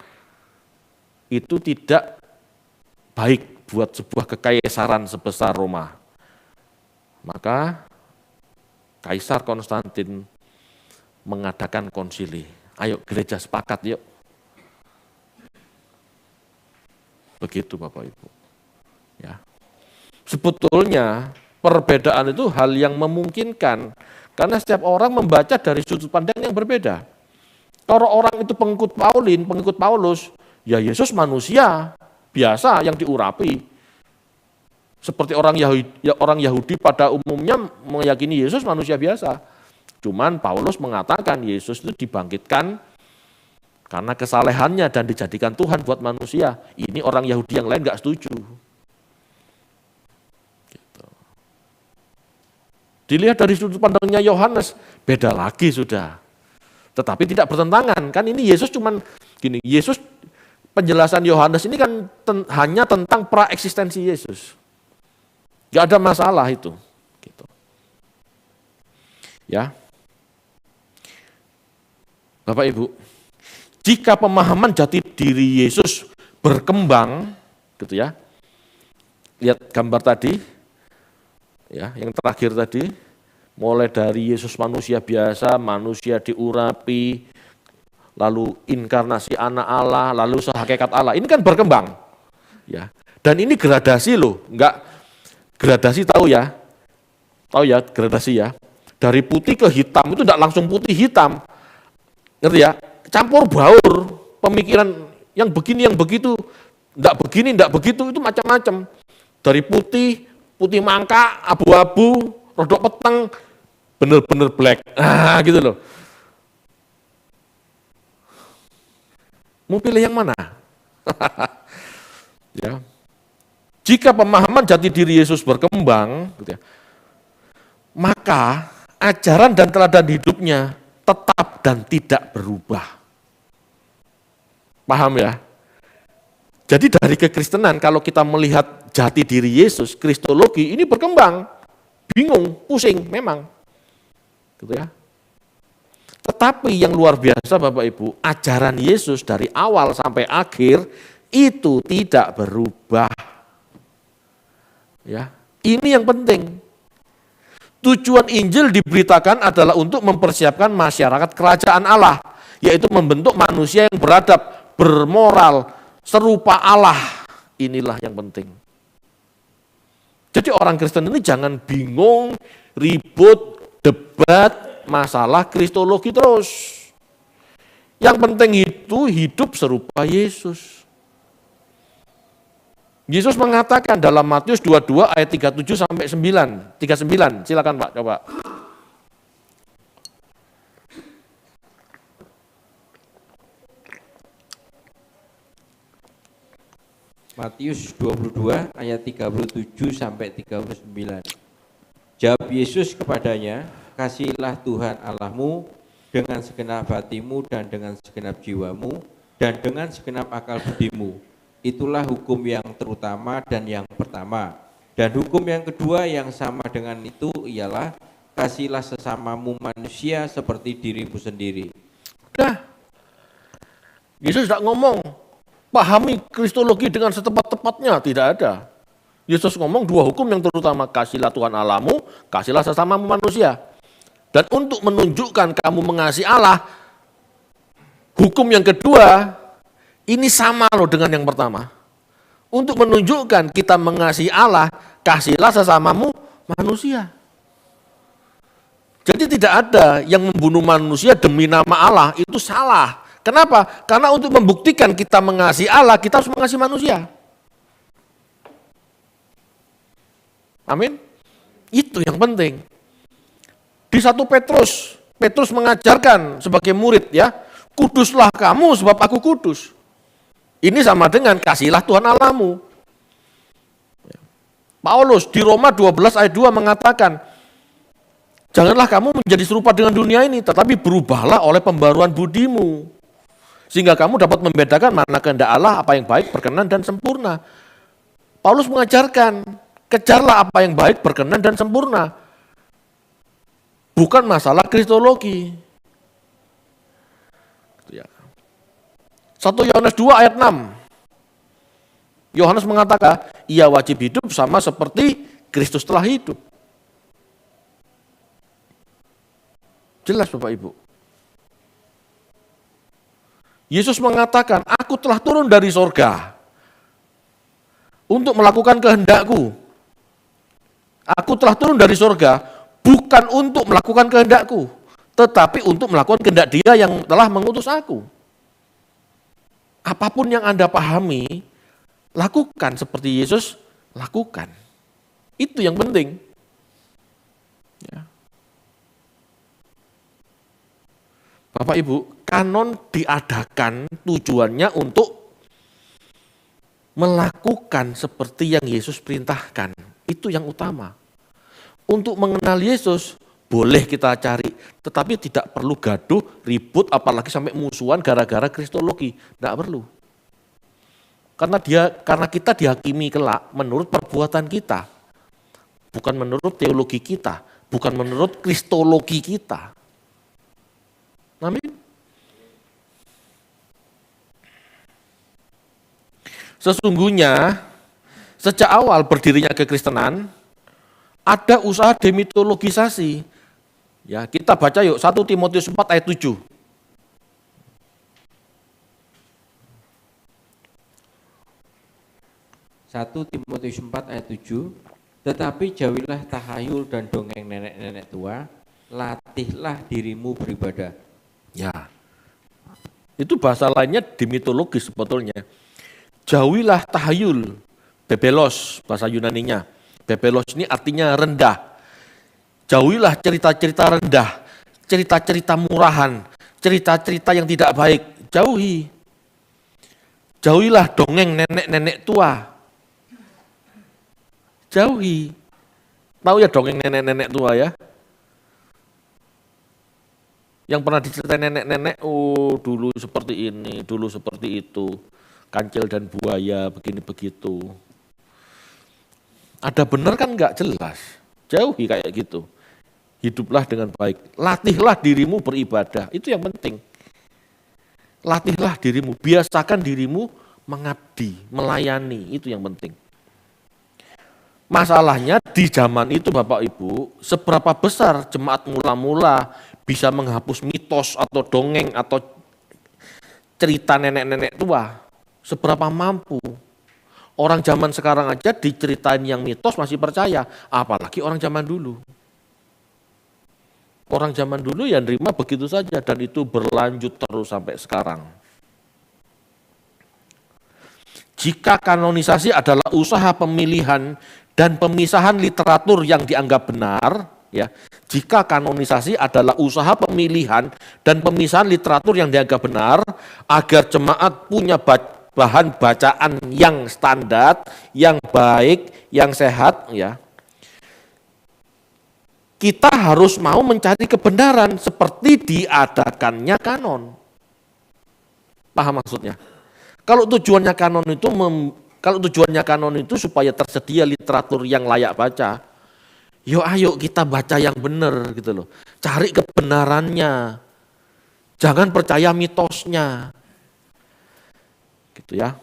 A: Itu tidak baik buat sebuah kekaisaran sebesar Roma. Maka Kaisar Konstantin mengadakan konsili. Ayo gereja sepakat yuk. Begitu Bapak Ibu. Ya. Sebetulnya perbedaan itu hal yang memungkinkan karena setiap orang membaca dari sudut pandang yang berbeda. Kalau orang itu pengikut Paulus, ya Yesus manusia biasa yang diurapi. Seperti orang Yahudi pada umumnya meyakini Yesus manusia biasa. Cuman Paulus mengatakan Yesus itu dibangkitkan karena kesalehannya dan dijadikan Tuhan buat manusia. Ini orang Yahudi yang lain nggak setuju. Gitu. Dilihat dari sudut pandangnya Yohanes, beda lagi sudah. Tetapi tidak bertentangan. Kan ini Yesus cuman gini, Yesus penjelasan Yohanes ini kan hanya tentang praeksistensi Yesus. Nggak ada masalah itu. Gitu. Ya, Bapak Ibu. Jika pemahaman jati diri Yesus berkembang, gitu ya. Lihat gambar tadi, ya, yang terakhir tadi, mulai dari Yesus manusia biasa, manusia diurapi, lalu inkarnasi anak Allah, lalu sehakikat Allah. Ini kan berkembang, ya. Dan ini gradasi loh, enggak gradasi tahu ya gradasi ya. Dari putih ke hitam itu enggak langsung putih hitam, ngerti ya? Campur baur, pemikiran yang begini, yang begitu, enggak begini, enggak begitu, itu macam-macam. Dari putih mangka, abu-abu, rodok peteng, bener-bener black, gitu loh. Mau pilih yang mana? Ya. Jika pemahaman jati diri Yesus berkembang, gitu ya, maka ajaran dan teladan hidupnya tetap dan tidak berubah. Paham ya? Jadi dari kekristenan kalau kita melihat jati diri Yesus, kristologi ini berkembang, bingung, pusing memang. Gitu ya. Tetapi yang luar biasa Bapak Ibu, ajaran Yesus dari awal sampai akhir itu tidak berubah. Ya, ini yang penting. Tujuan Injil diberitakan adalah untuk mempersiapkan masyarakat kerajaan Allah, yaitu membentuk manusia yang beradab, bermoral, serupa Allah. Inilah yang penting. Jadi orang Kristen ini jangan bingung, ribut, debat, masalah kristologi terus. Yang penting itu hidup serupa Yesus. Yesus mengatakan dalam Matius 22 ayat 37 sampai 39. Silakan Pak, coba.
B: Matius 22 ayat 37 sampai 39. Jawab Yesus kepadanya, kasihilah Tuhan Allahmu dengan segenap hatimu dan dengan segenap jiwamu dan dengan segenap akal budimu. Itulah hukum yang terutama dan yang pertama. Dan hukum yang kedua yang sama dengan itu ialah kasihilah sesamamu manusia seperti dirimu sendiri.
A: Nah, Yesus tidak ngomong, pahami kristologi dengan setepat-tepatnya, tidak ada. Yesus ngomong dua hukum yang terutama, kasihlah Tuhan Allahmu, kasihlah sesamamu manusia. Dan untuk menunjukkan kamu mengasihi Allah, hukum yang kedua, ini sama loh dengan yang pertama. Untuk menunjukkan kita mengasihi Allah, kasihlah sesamamu manusia. Jadi tidak ada yang membunuh manusia demi nama Allah, itu salah. Kenapa? Karena untuk membuktikan kita mengasihi Allah, kita harus mengasihi manusia. Amin. Itu yang penting. Di 1 Petrus, Petrus mengajarkan sebagai murid ya, kuduslah kamu sebab aku kudus. Ini sama dengan kasihlah Tuhan Allahmu. Paulus di Roma 12 ayat 2 mengatakan, janganlah kamu menjadi serupa dengan dunia ini, tetapi berubahlah oleh pembaruan budimu. Sehingga kamu dapat membedakan mana kehendak Allah, apa yang baik, berkenan, dan sempurna. Paulus mengajarkan, kejarlah apa yang baik, berkenan, dan sempurna. Bukan masalah kristologi. 1 Yohanes 2 ayat 6. Yohanes mengatakan, ia wajib hidup sama seperti Kristus telah hidup. Jelas Bapak Ibu. Yesus mengatakan, aku telah turun dari sorga untuk melakukan kehendakku. Aku telah turun dari sorga bukan untuk melakukan kehendakku, tetapi untuk melakukan kehendak Dia yang telah mengutus aku. Apapun yang Anda pahami, lakukan seperti Yesus lakukan. Itu yang penting. Ya. Bapak Ibu, kanon diadakan tujuannya untuk melakukan seperti yang Yesus perintahkan. Itu yang utama. Untuk mengenal Yesus, boleh kita cari, tetapi tidak perlu gaduh, ribut, apalagi sampai musuhan gara-gara kristologi. Tidak perlu. Karena kita dihakimi kelak menurut perbuatan kita, bukan menurut teologi kita, bukan menurut kristologi kita. Amin. Sesungguhnya, sejak awal berdirinya kekristenan, ada usaha demitologisasi. Ya, kita baca yuk 1 Timotius 4 ayat 7.
B: 1 Timotius 4 ayat 7, tetapi jauhilah tahayul dan dongeng nenek-nenek tua, latihlah dirimu beribadah.
A: Ya, itu bahasa lainnya demitologis sebetulnya. Jauhilah tahayul, bebelos bahasa Yunaninya. Bebelos ini artinya rendah. Jauhilah cerita-cerita rendah, cerita-cerita murahan, cerita-cerita yang tidak baik. Jauhi. Jauhilah dongeng nenek-nenek tua. Jauhi. Tahu ya dongeng nenek-nenek tua ya? Yang pernah diceritain nenek-nenek, oh dulu seperti ini, dulu seperti itu. Kancil dan buaya, begini begitu. Ada benar kan enggak jelas. Jauhi kayak gitu. Hiduplah dengan baik. Latihlah dirimu beribadah. Itu yang penting. Latihlah dirimu, biasakan dirimu mengabdi, melayani. Itu yang penting. Masalahnya di zaman itu Bapak Ibu, seberapa besar jemaat mula-mula bisa menghapus mitos atau dongeng atau cerita nenek-nenek tua. Seberapa mampu. Orang zaman sekarang aja diceritain yang mitos masih percaya, apalagi orang zaman dulu. Orang zaman dulu yang nerima begitu saja dan itu berlanjut terus sampai sekarang. Jika kanonisasi adalah usaha pemilihan dan pemisahan literatur yang dianggap benar, ya. Jika kanonisasi adalah usaha pemilihan dan pemisahan literatur yang dianggap benar agar jemaat punya bahan bacaan yang standar, yang baik, yang sehat, ya. Kita harus mau mencari kebenaran seperti diadakannya kanon. Paham maksudnya? Kalau tujuannya kanon itu supaya tersedia literatur yang layak baca, ayo kita baca yang benar gitu loh. Cari kebenarannya. Jangan percaya mitosnya. Gitu ya.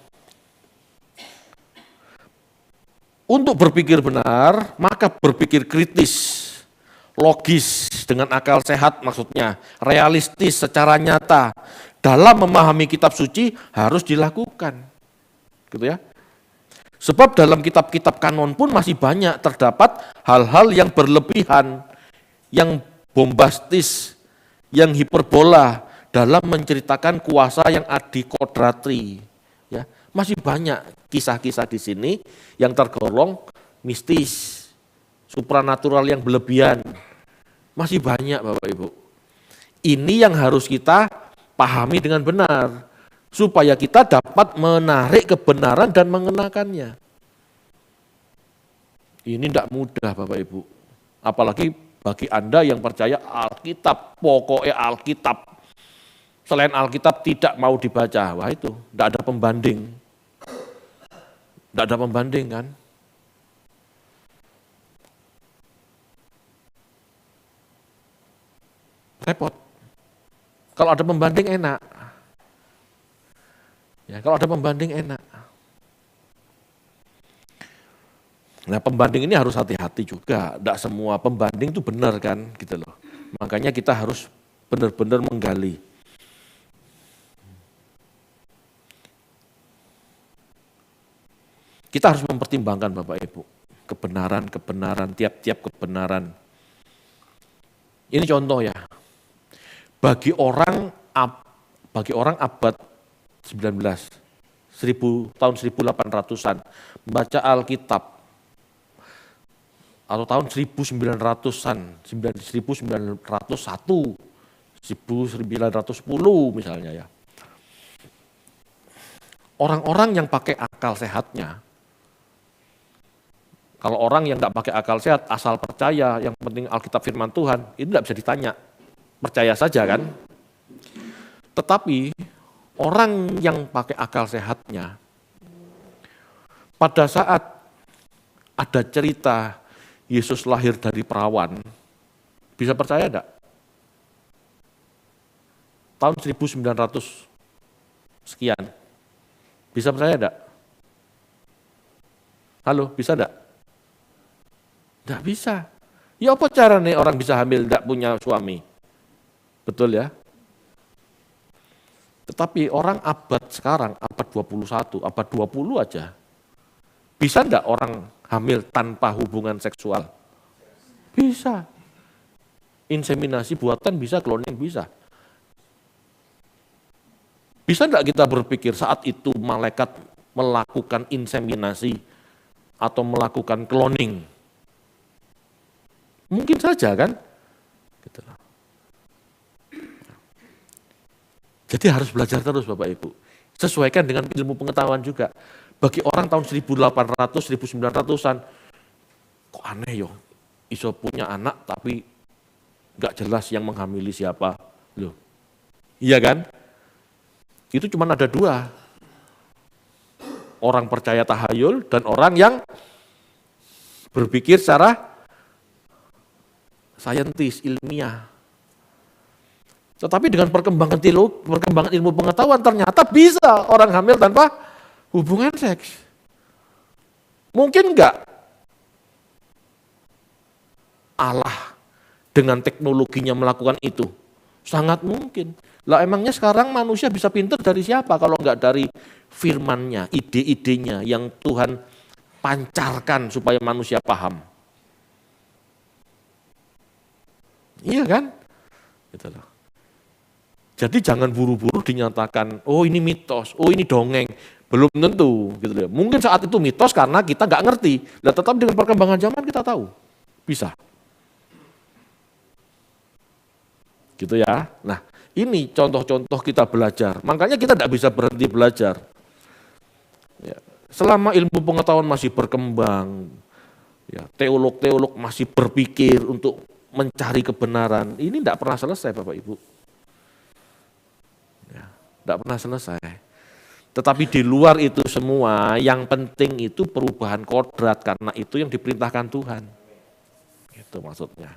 A: Untuk berpikir benar, maka berpikir kritis. logis dengan akal sehat maksudnya, realistis secara nyata dalam memahami kitab suci harus dilakukan. Gitu ya. Sebab dalam kitab-kitab kanon pun masih banyak terdapat hal-hal yang berlebihan, yang bombastis, yang hiperbola dalam menceritakan kuasa yang adikodrati. Ya, masih banyak kisah-kisah di sini yang tergolong mistis, supranatural yang berlebihan. Masih banyak Bapak Ibu. Ini yang harus kita pahami dengan benar, supaya kita dapat menarik kebenaran dan mengenakannya. Ini tidak mudah Bapak Ibu. Apalagi bagi Anda yang percaya Alkitab, pokoknya Alkitab. Selain Alkitab tidak mau dibaca. Wah itu, tidak ada pembanding. Tidak ada pembanding kan. Repot. Kalau ada pembanding enak. Ya, kalau ada pembanding enak. Nah, pembanding ini harus hati-hati juga. Tidak semua pembanding itu benar kan, gitu loh. Makanya kita harus benar-benar menggali. Kita harus mempertimbangkan Bapak Ibu, kebenaran, tiap-tiap kebenaran. Ini contoh ya. Bagi orang abad 19, tahun 1800-an, membaca Alkitab, atau tahun 1900-an, 1901, 1910 misalnya ya. Orang-orang yang pakai akal sehatnya, kalau orang yang nggak pakai akal sehat, asal percaya, yang penting Alkitab firman Tuhan, itu nggak bisa ditanya, percaya saja kan. Tetapi orang yang pakai akal sehatnya, pada saat ada cerita Yesus lahir dari perawan, bisa percaya enggak? Tahun 1900 sekian, bisa percaya enggak? Halo, bisa enggak? Enggak bisa. Ya apa caranya orang bisa hamil enggak punya suami? Betul ya? Tetapi orang abad sekarang, abad 21, abad 20 aja, bisa enggak orang hamil tanpa hubungan seksual? Bisa. Inseminasi buatan bisa, cloning bisa. Bisa enggak kita berpikir saat itu malaikat melakukan inseminasi atau melakukan cloning? Mungkin saja kan? Gitu. Jadi harus belajar terus Bapak Ibu. Sesuaikan dengan ilmu pengetahuan juga. Bagi orang tahun 1800, 1900-an, kok aneh yo, iso punya anak tapi gak jelas yang menghamili siapa. Loh, iya kan? Itu cuma ada dua. Orang percaya tahayul dan orang yang berpikir secara saintis, ilmiah. Tetapi dengan perkembangan ilmu pengetahuan ternyata bisa orang hamil tanpa hubungan seks. Mungkin enggak Allah dengan teknologinya melakukan itu? Sangat mungkin. Lah emangnya sekarang manusia bisa pintar dari siapa kalau enggak dari firman-Nya, ide-idenya yang Tuhan pancarkan supaya manusia paham. Iya kan? Gitu loh. Jadi jangan buru-buru dinyatakan, oh ini mitos, oh ini dongeng. Belum tentu. Gitu loh. Mungkin saat itu mitos karena kita nggak ngerti. Nah, tetap dengan perkembangan zaman kita tahu. Bisa. Gitu ya. Nah, ini contoh-contoh kita belajar. Makanya kita tidak bisa berhenti belajar. Ya. Selama ilmu pengetahuan masih berkembang, ya, teolog-teolog masih berpikir untuk mencari kebenaran, ini tidak pernah selesai Bapak Ibu. Tidak pernah selesai. Tetapi di luar itu semua, yang penting itu perubahan kodrat, karena itu yang diperintahkan Tuhan. Itu maksudnya.